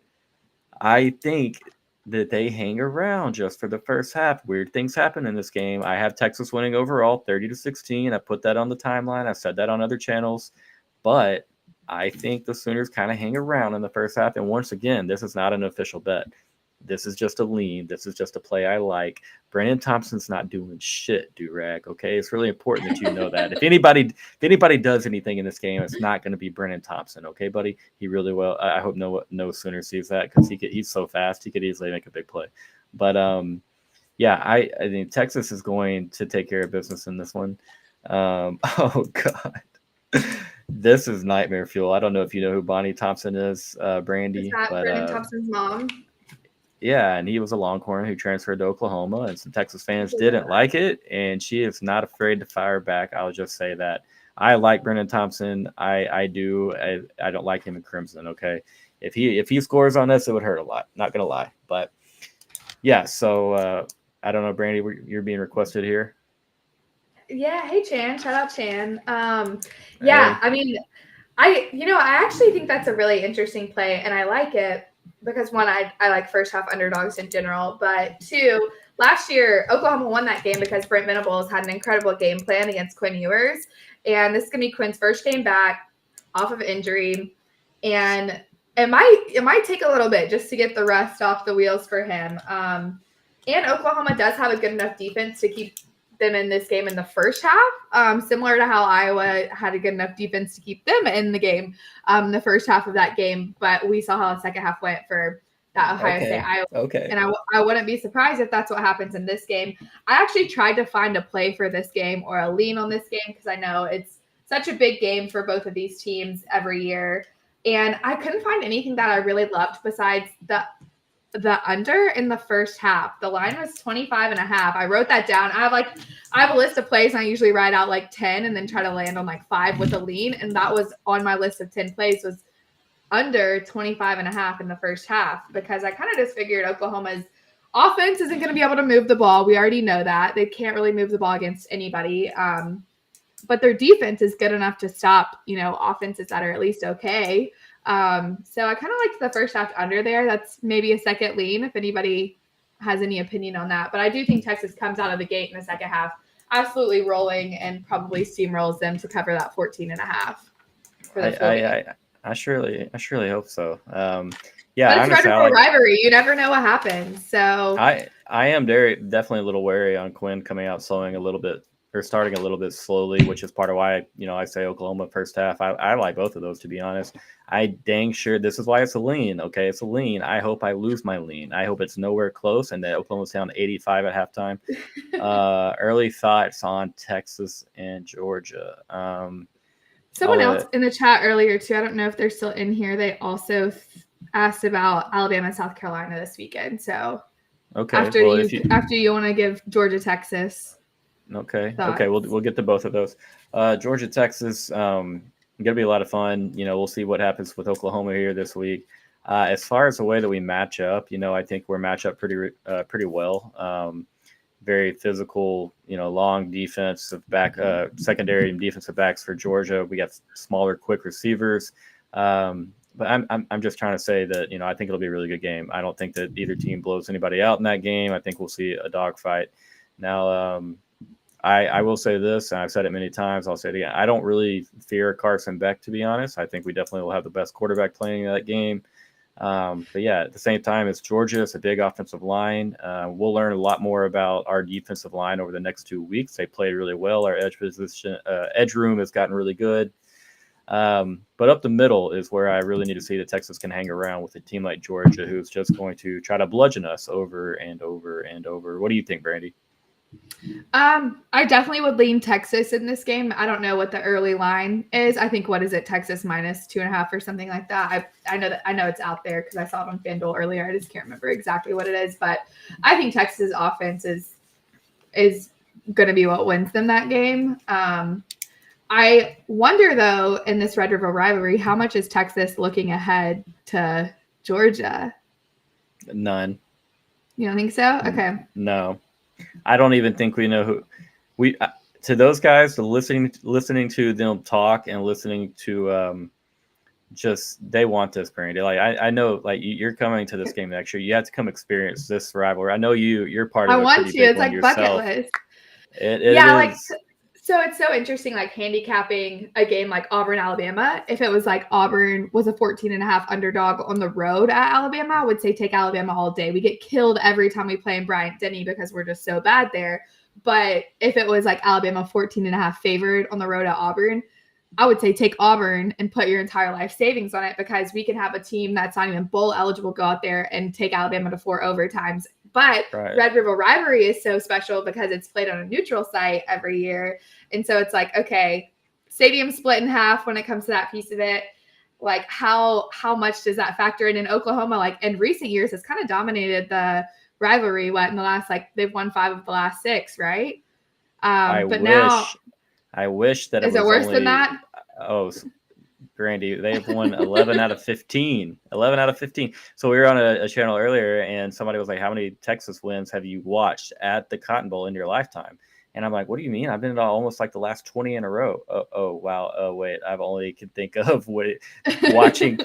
I think that they hang around just for the first half. Weird things happen in this game. I have Texas winning overall 30-16. I put that on the timeline. I said that on other channels. But I think the Sooners kind of hang around in the first half. And once again, this is not an official bet. This is just a lean. This is just a play I like. Brandon Thompson's not doing shit, do-rag, okay? It's really important that you know that. If anybody does anything in this game, it's not going to be Brandon Thompson, okay, buddy? He really will. I hope no Sooner sees that because he's so fast. He could easily make a big play. But, yeah, I think Texas is going to take care of business in this one. Oh, God. This is nightmare fuel. I don't know if you know who Bonnie Thompson is, Brandie. Is that Brandon Thompson's mom? Yeah, and he was a Longhorn who transferred to Oklahoma, and some Texas fans didn't like it, and she is not afraid to fire back. I'll just say that. I like Brandon Thompson. I do. I don't like him in Crimson, okay? If he scores on this, it would hurt a lot. Not going to lie. But, yeah, so I don't know, Brandie, you're being requested here. Yeah, hey, Chan. Shout out, Chan. Yeah, hey. I mean, I actually think that's a really interesting play, and I like it. Because 1, I like first half underdogs in general, but 2, last year Oklahoma won that game because Brent Venables had an incredible game plan against Quinn Ewers, and this is gonna be Quinn's first game back off of injury, and it might take a little bit just to get the rust off the wheels for him. And Oklahoma does have a good enough defense to keep them in this game in the first half, similar to how Iowa had a good enough defense to keep them in the game, the first half of that game. But we saw how the second half went for that Ohio State Iowa. Okay. And I wouldn't be surprised if that's what happens in this game. I actually tried to find a play for this game or a lean on this game because I know it's such a big game for both of these teams every year. And I couldn't find anything that I really loved besides the under in the first half. The line was 25.5. I wrote that down. I have a list of plays and I usually write out like 10 and then try to land on like 5 with a lean. And that was on my list of 10 plays was under 25.5 in the first half because I kind of just figured Oklahoma's offense isn't going to be able to move the ball. We already know that. They can't really move the ball against anybody. But their defense is good enough to stop, offenses that are at least okay. So I kind of liked the first half under there. That's maybe a second lean if anybody has any opinion on that. But I do think Texas comes out of the gate in the second half absolutely rolling and probably steamrolls them to cover that 14.5 for the full game. I surely hope so. Yeah, but it's a rivalry. You never know what happens. So I am definitely a little wary on Quinn coming out slowing a little bit they're starting a little bit slowly, which is part of why I say Oklahoma first half. I like both of those, to be honest. I dang sure this is why it's a lean. Okay, it's a lean. I hope I lose my lean. I hope it's nowhere close and that Oklahoma's down 85 at halftime. Early thoughts on Texas and Georgia. Someone else in the chat earlier too, I don't know if they're still in here, they also asked about Alabama, South Carolina this weekend. So okay, after you want to give Georgia, Texas. Okay. thoughts. Okay. We'll get to both of those. Georgia, Texas, going to be a lot of fun. We'll see what happens with Oklahoma here this week. As far as the way that we match up, I think we're matched up pretty well. Very physical, long defensive back, secondary and defensive backs for Georgia. We got smaller, quick receivers. But I'm just trying to say that, I think it'll be a really good game. I don't think that either team blows anybody out in that game. I think we'll see a dogfight. Now, I will say this, and I've said it many times. I'll say it again. I don't really fear Carson Beck, to be honest. I think we definitely will have the best quarterback playing in that game. But yeah, at the same time, it's Georgia. It's a big offensive line. We'll learn a lot more about our defensive line over the next 2 weeks. They played really well. Our edge room has gotten really good. But up the middle is where I really need to see that Texas can hang around with a team like Georgia, who's just going to try to bludgeon us over and over and over. What do you think, Brandie? I definitely would lean Texas in this game. I don't know what the early line is. I think what is it, Texas minus 2.5 or something like that. I know it's out there because I saw it on FanDuel earlier. I just can't remember exactly what it is, but I think Texas offense is going to be what wins them that game. I wonder though, in this Red River rivalry, how much is Texas looking ahead to Georgia? None. You don't think so? Okay. No. I don't even think we know who to those guys. Listening to them talk and listening to just they want this, Brandie. Like I know, like you're coming to this game next year. You have to come experience this rivalry. I know you're part of. I want to. It's like yourself. Bucket list. It is. Like so it's so interesting, like handicapping a game like Auburn, Alabama. If it was like Auburn was a 14.5 underdog on the road at Alabama, I would say take Alabama all day. We get killed every time we play in Bryant-Denny because we're just so bad there. But if it was like Alabama 14.5 favored on the road at Auburn, I would say take Auburn and put your entire life savings on it because we can have a team that's not even bowl eligible go out there and take Alabama to 4 overtimes. But right. Red River rivalry is so special because it's played on a neutral site every year. And so it's like, okay, stadium split in half when it comes to that piece of it. Like how much does that factor in Oklahoma? Like in recent years has kind of dominated the rivalry. In the last, like they've won 5 of the last 6, right? I wish that is it worse than that? Oh, Brandie, they've won 11 out of 15. 11 out of 15. So we were on a channel earlier, and somebody was like, how many Texas wins have you watched at the Cotton Bowl in your lifetime? And I'm like, what do you mean? I've been at almost like the last 20 in a row. Oh wow. Oh, wait. I've only can think of watching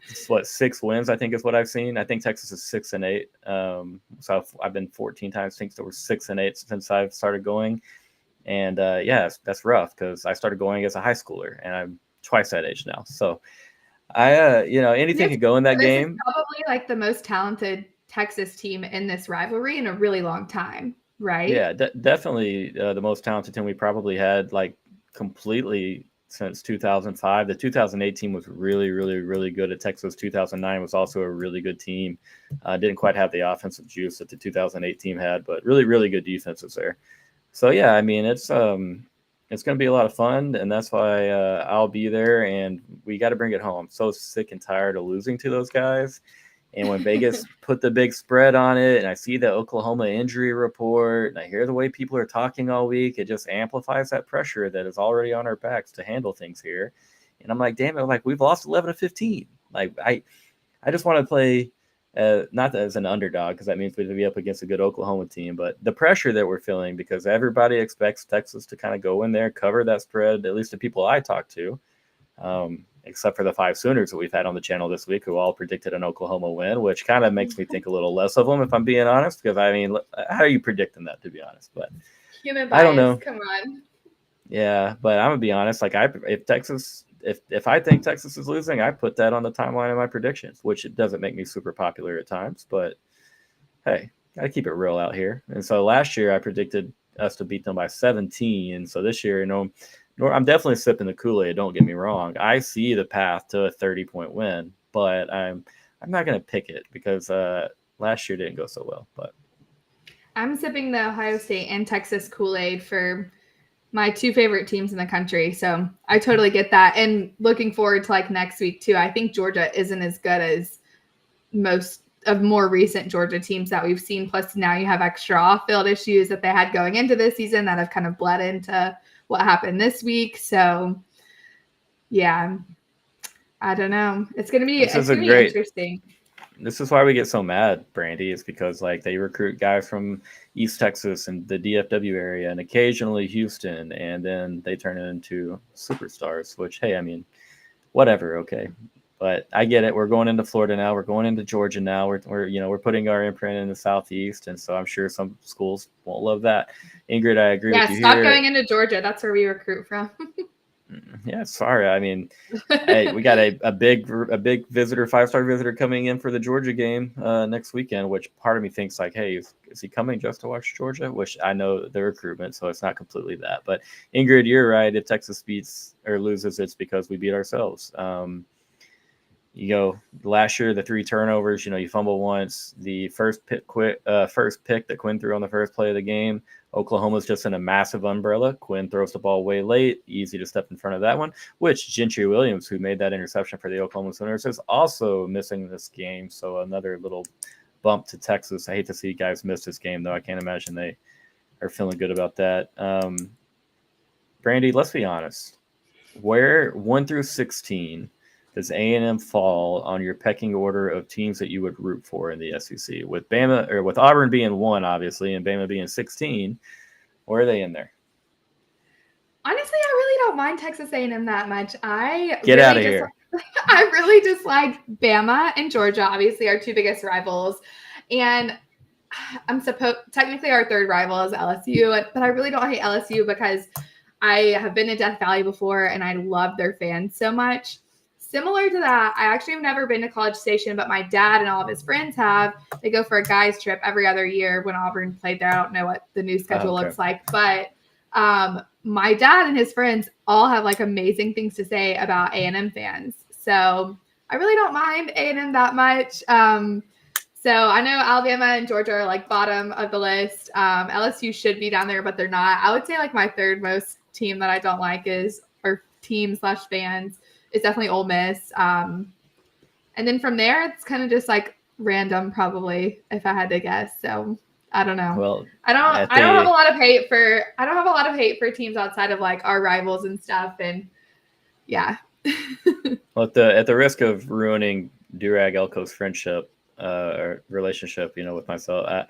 6 wins, I think is what I've seen. I think Texas is 6-8. So I've been 14 times. I think there were 6-8 since I've started going. And that's rough because I started going as a high schooler, and I'm twice that age now. So anything could go in that game. Is probably like the most talented Texas team in this rivalry in a really long time, right? Yeah, definitely the most talented team we probably had like completely since 2005. The 2008 team was really, really, really good at Texas. 2009 was also a really good team. Didn't quite have the offensive juice that the 2008 team had, but really, really good defenses there. So yeah, I mean it's going to be a lot of fun, and that's why I'll be there, and we got to bring it home. I'm so sick and tired of losing to those guys. And when Vegas put the big spread on it, and I see the Oklahoma injury report, and I hear the way people are talking all week, it just amplifies that pressure that is already on our backs to handle things here. And I'm like, damn it, like we've lost 11 of 15. Like I just want to play not as an underdog because that means we'd be up against a good Oklahoma team, but the pressure that we're feeling because everybody expects Texas to kind of go in there, cover that spread, at least the people I talk to, except for the 5 Sooners that we've had on the channel this week who all predicted an Oklahoma win, which kind of makes me think a little less of them, if I'm being honest, because I mean, how are you predicting that, to be honest? But human bias, I don't know. Come on. Yeah, but I'm gonna be honest. Like if I think Texas is losing, I put that on the timeline of my predictions, which it doesn't make me super popular at times, but hey, gotta keep it real out here. And so last year I predicted us to beat them by 17. And so this year, I'm definitely sipping the Kool-Aid. Don't get me wrong. I see the path to a 30-point win, but I'm not going to pick it because last year didn't go so well. But I'm sipping the Ohio State and Texas Kool-Aid for my two favorite teams in the country. So I totally get that. And looking forward to like next week too. I think Georgia isn't as good as most of more recent Georgia teams that we've seen. Plus now you have extra off-field issues that they had going into this season that have kind of bled into what happened this week. So yeah, I don't know. It's going to be interesting. This is why we get so mad, Brandie, is because like they recruit guys from East Texas and the DFW area and occasionally Houston, and then they turn it into superstars, which, hey, I mean, whatever. Okay. But I get it. We're going into Florida now. We're going into Georgia now. We're putting our imprint in the Southeast, and so I'm sure some schools won't love that. Ingrid, I agree with you. Yeah, stop going into Georgia. That's where we recruit from. Yeah, sorry. I mean, hey, we got a big visitor, 5-star visitor coming in for the Georgia game next weekend. Which part of me thinks like, hey, is he coming just to watch Georgia? Which I know the recruitment, so it's not completely that. But Ingrid, you're right. If Texas beats or loses, it's because we beat ourselves. Last year, the 3 turnovers, you fumble once. The first pick that Quinn threw on the first play of the game, Oklahoma's just in a massive umbrella. Quinn throws the ball way late, easy to step in front of that one, which Gentry Williams, who made that interception for the Oklahoma Sooners, is also missing this game. So another little bump to Texas. I hate to see guys miss this game, though. I can't imagine they are feeling good about that. Brandie, let's be honest. Where 1 through 16 does A&M fall on your pecking order of teams that you would root for in the SEC? With Bama or with Auburn being 1, obviously, and Bama being 16, where are they in there? Honestly, I really don't mind Texas A&M that much. Get out of here. I really dislike Bama and Georgia, obviously our 2 biggest rivals. And technically our 3rd rival is LSU, but I really don't hate LSU because I have been to Death Valley before and I love their fans so much. Similar to that, I actually have never been to College Station, but my dad and all of his friends have. They go for a guys trip every other year when Auburn played there. I don't know what the new schedule looks like, but my dad and his friends all have like amazing things to say about A&M fans. So I really don't mind A&M that much. So I know Alabama and Georgia are like bottom of the list. LSU should be down there, but they're not. I would say like my 3rd most team that I don't like is team/fans. It's definitely Ole Miss. And then from there, it's kind of just like random, probably, if I had to guess. So I don't know. Well, I don't have a lot of hate for teams outside of like our rivals and stuff. And yeah. Well, at the risk of ruining Durag Elko's friendship or relationship, with myself,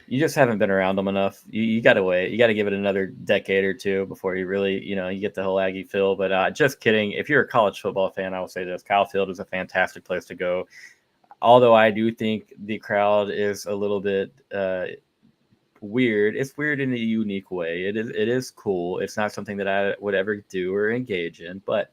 you just haven't been around them enough. You got to wait. You got to give it another decade or 2 before you really, you get the whole Aggie feel. But just kidding. If you're a college football fan, I will say this. Kyle Field is a fantastic place to go. Although I do think the crowd is a little bit weird. It's weird in a unique way. It is cool. It's not something that I would ever do or engage in. But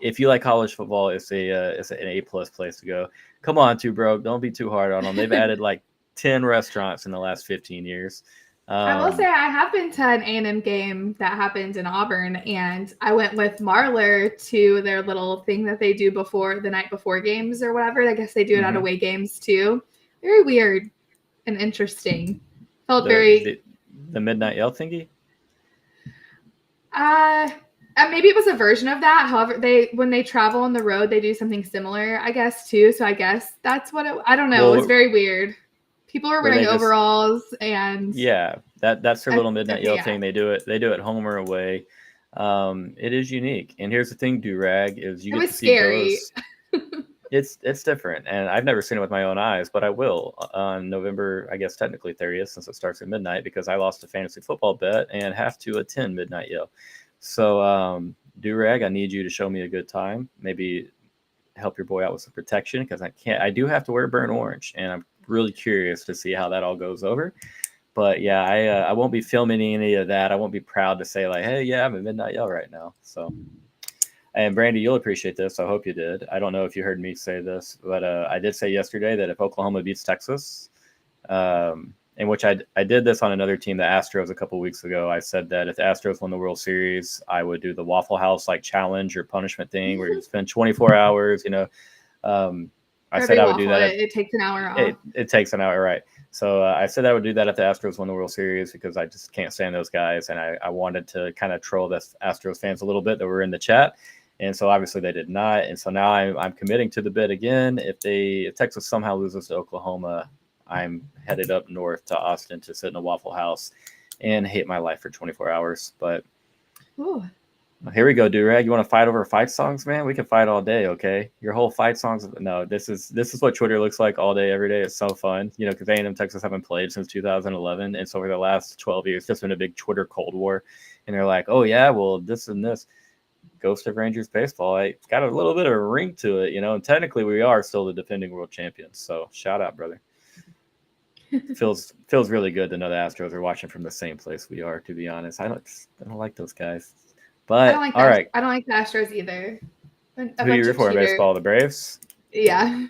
if you like college football, it's an A+ place to go. Come on, bro. Don't be too hard on them. They've added like 10 restaurants in the last 15 years. I will say I have been to an A&M game that happened in Auburn, and I went with Marler to their little thing that they do before the night before games or whatever. I guess they do it at away games too. Very weird and interesting. Felt the Midnight Yell thingy? Maybe it was a version of that. However, when they travel on the road, they do something similar, I guess, too. So I guess that's what I don't know. Well, it was very weird. People were wearing overalls and that's their little Midnight Yell thing. They do it home or away. It is unique. And here's the thing, Durag, is you get to see those. It's different, and I've never seen it with my own eyes, but I will on November, I guess technically 30th, since it starts at midnight, because I lost a fantasy football bet and have to attend Midnight Yell. So, Durag, I need you to show me a good time. Maybe help your boy out with some protection, because I do have to wear burnt orange, and I'm really curious to see how that all goes over. But yeah, I won't be filming any of that. I won't be proud to say like, hey, yeah, I'm at Midnight Yell right now. So, and Brandie, you'll appreciate this. I hope you did. I don't know if you heard me say this, but I did say yesterday that if Oklahoma beats Texas, and in which I did this on another team, the Astros, a couple weeks ago. I said that if the Astros won the World Series, I would do the Waffle House like challenge or punishment thing where you spend 24 hours, I said I would do that. It takes an hour off. It takes an hour, right? So I said I would do that if the Astros won the World Series because I just can't stand those guys, and I wanted to kind of troll the Astros fans a little bit that were in the chat, and so obviously they did not, and so now I'm committing to the bid again. If Texas somehow loses to Oklahoma, I'm headed up north to Austin to sit in a Waffle House and hate my life for 24 hours. But Ooh. Here we go, Durag. You want to fight over fight songs, man? We can fight all day, okay? Your whole fight songs. No, this is what Twitter looks like all day, every day. It's so fun, because A&M Texas haven't played since 2011, and so over the last 12 years, it's just been a big Twitter Cold War. And they're like, oh yeah, well this and this. Ghost of Rangers baseball. It's got a little bit of a ring to it, and technically we are still the defending world champions. So shout out, brother. feels really good to know the Astros are watching from the same place we are. To be honest, I don't like those guys. But all right, I don't like the Astros either. Who you root for in baseball? The Braves. Yeah.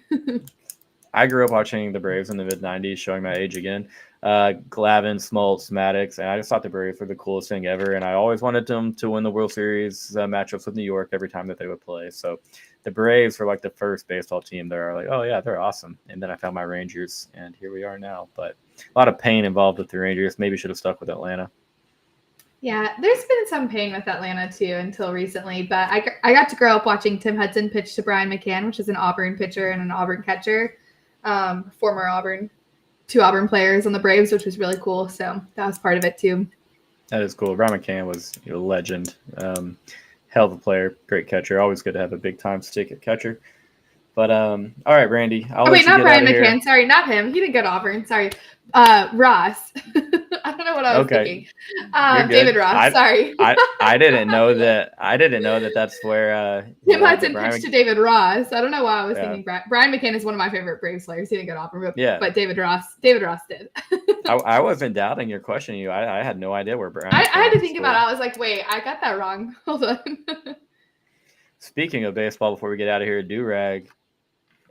I grew up watching the Braves in the mid '90s, showing my age again. Glavine, Smoltz, Maddox, and I just thought the Braves were the coolest thing ever. And I always wanted them to win the World Series matchups with New York every time that they would play. So the Braves were like the first baseball team that are like, oh yeah, they're awesome. And then I found my Rangers, and here we are now. But a lot of pain involved with the Rangers. Maybe should have stuck with Atlanta. Yeah, there's been some pain with Atlanta too until recently, but I got to grow up watching Tim Hudson pitch to Brian McCann, which is an Auburn pitcher and an Auburn catcher, former Auburn, two Auburn players on the Braves, which was really cool. So that was part of it too. That is cool. Brian McCann was a legend, hell of a player, great catcher. Always good to have a big time stick at catcher. But all right, Brandie. Not Brian McCann. Sorry, not him. He didn't go to Auburn. Sorry, Ross. I don't know what I was thinking. David Ross. Sorry. I didn't know that. That's where Tim Hudson pitched to David Ross. I don't know why I was thinking Brian McCann is one of my favorite Braves players. He didn't go to Auburn, but David Ross did. I wasn't doubting your question. I had no idea where Brian. I had to think about it. I was like, wait, I got that wrong. Hold on. Speaking of baseball, before we get out of here, Durag,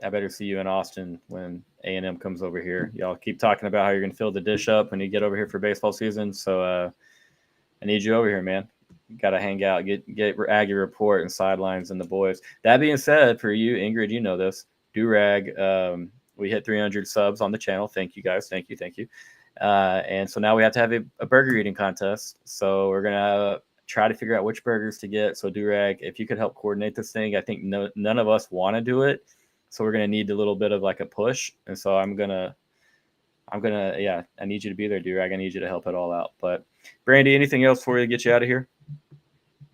I better see you in Austin when A&M comes over here. Y'all keep talking about how you're going to fill the dish up when you get over here for baseball season. So I need you over here, man. You got to hang out, get Aggie report and sidelines and the boys. That being said, for you, Ingrid, you know this. Durag, we hit 300 subs on the channel. Thank you, guys. Thank you. And so now we have to have a burger eating contest. So we're going to try to figure out which burgers to get. So Durag, if you could help coordinate this thing, I think none of us want to do it. So we're going to need a little bit of like a push. And so I'm going to, I need you to be there, Durag. I need you to help it all out. But Brandie, anything else before we get you out of here?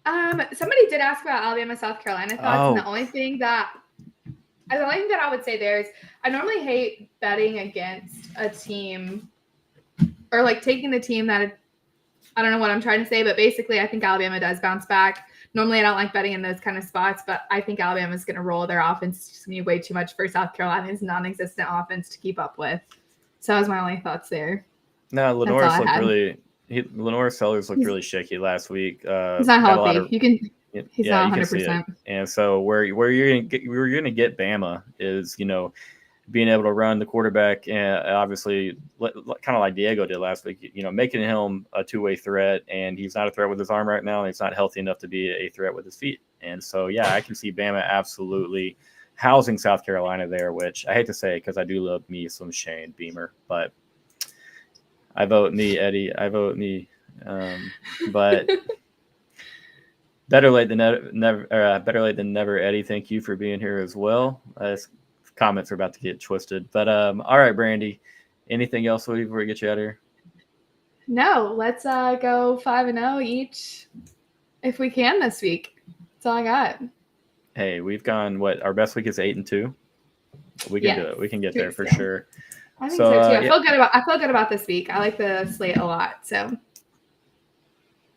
Somebody did ask about Alabama, South Carolina thoughts. And the only thing that I would say there is I normally hate betting against a team or like taking the team that I don't know what I'm trying to say, but basically I think Alabama does bounce back. Normally I don't like betting in those kind of spots, but I think Alabama is going to roll. Their offense is just going to be way too much for South Carolina's non-existent offense to keep up with. So that was my only thoughts there. No, Lenore Sellers looked really shaky last week. He's not healthy. He's not 100%. And so where you're going to get Bama is, being able to run the quarterback and obviously kind of like Diego did last week, making him a two-way threat, and he's not a threat with his arm right now. And he's not healthy enough to be a threat with his feet. And so, I can see Bama absolutely housing South Carolina there, which I hate to say because I do love me some Shane Beamer, but I vote knee, Eddie. I vote knee. But better late than never, Eddie. Thank you for being here as well. Comments are about to get twisted, but all right, Brandie, anything else before we get you out of here? No, let's go 5-0 each if we can this week. That's all I got. Hey, we've gone our best week is 8-2. We can do it. We can get there for sure. I think so too. I feel good about this week. I like the slate a lot. So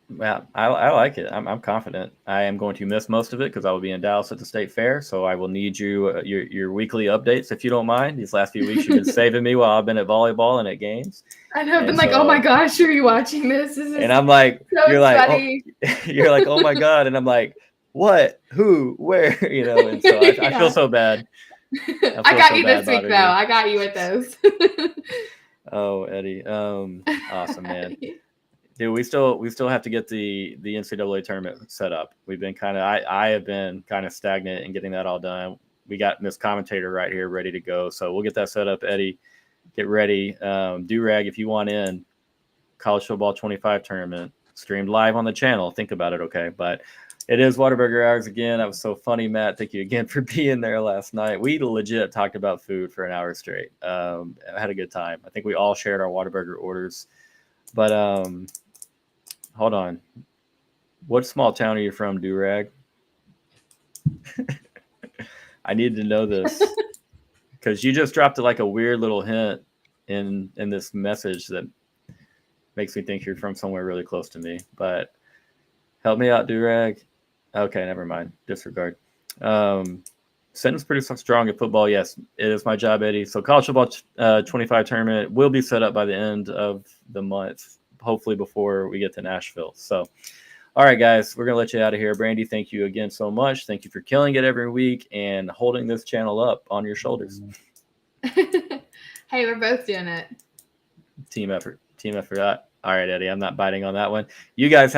well, I like it. I'm confident. I am going to miss most of it because I will be in Dallas at the State Fair. So I will need you your weekly updates if you don't mind. These last few weeks you've been saving me while I've been at volleyball and at games. I know. I've been like, oh my gosh, are you watching this? And I'm like, so you're like, oh my god, and I'm like, what? Who? Where? And so I feel so bad. I got you this week though. I got you with those. Oh, Eddie. Awesome, man. Dude, we still have to get the NCAA tournament set up. We've been I have been kind of stagnant in getting that all done. We got Miss Commentator right here ready to go. So we'll get that set up, Eddie. Get ready. Durag, if you want in, college football 25 tournament streamed live on the channel. Think about it, okay? But it is Whataburger Hours again. That was so funny, Matt. Thank you again for being there last night. We legit talked about food for an hour straight. I had a good time. I think we all shared our Whataburger orders. But hold on. What small town are you from, Durag? I need to know this because you just dropped like a weird little hint in this message that makes me think you're from somewhere really close to me. But help me out, Durag. Okay, never mind. Disregard. Sentence pretty strong at football. Yes, it is my job, Eddie. So college football 25 tournament will be set up by the end of the month, hopefully before we get to Nashville. So, all right, guys, we're going to let you out of here. Brandie, thank you again so much. Thank you for killing it every week and holding this channel up on your shoulders. Hey, we're both doing it. Team effort. All right, Eddie, I'm not biting on that one. You guys have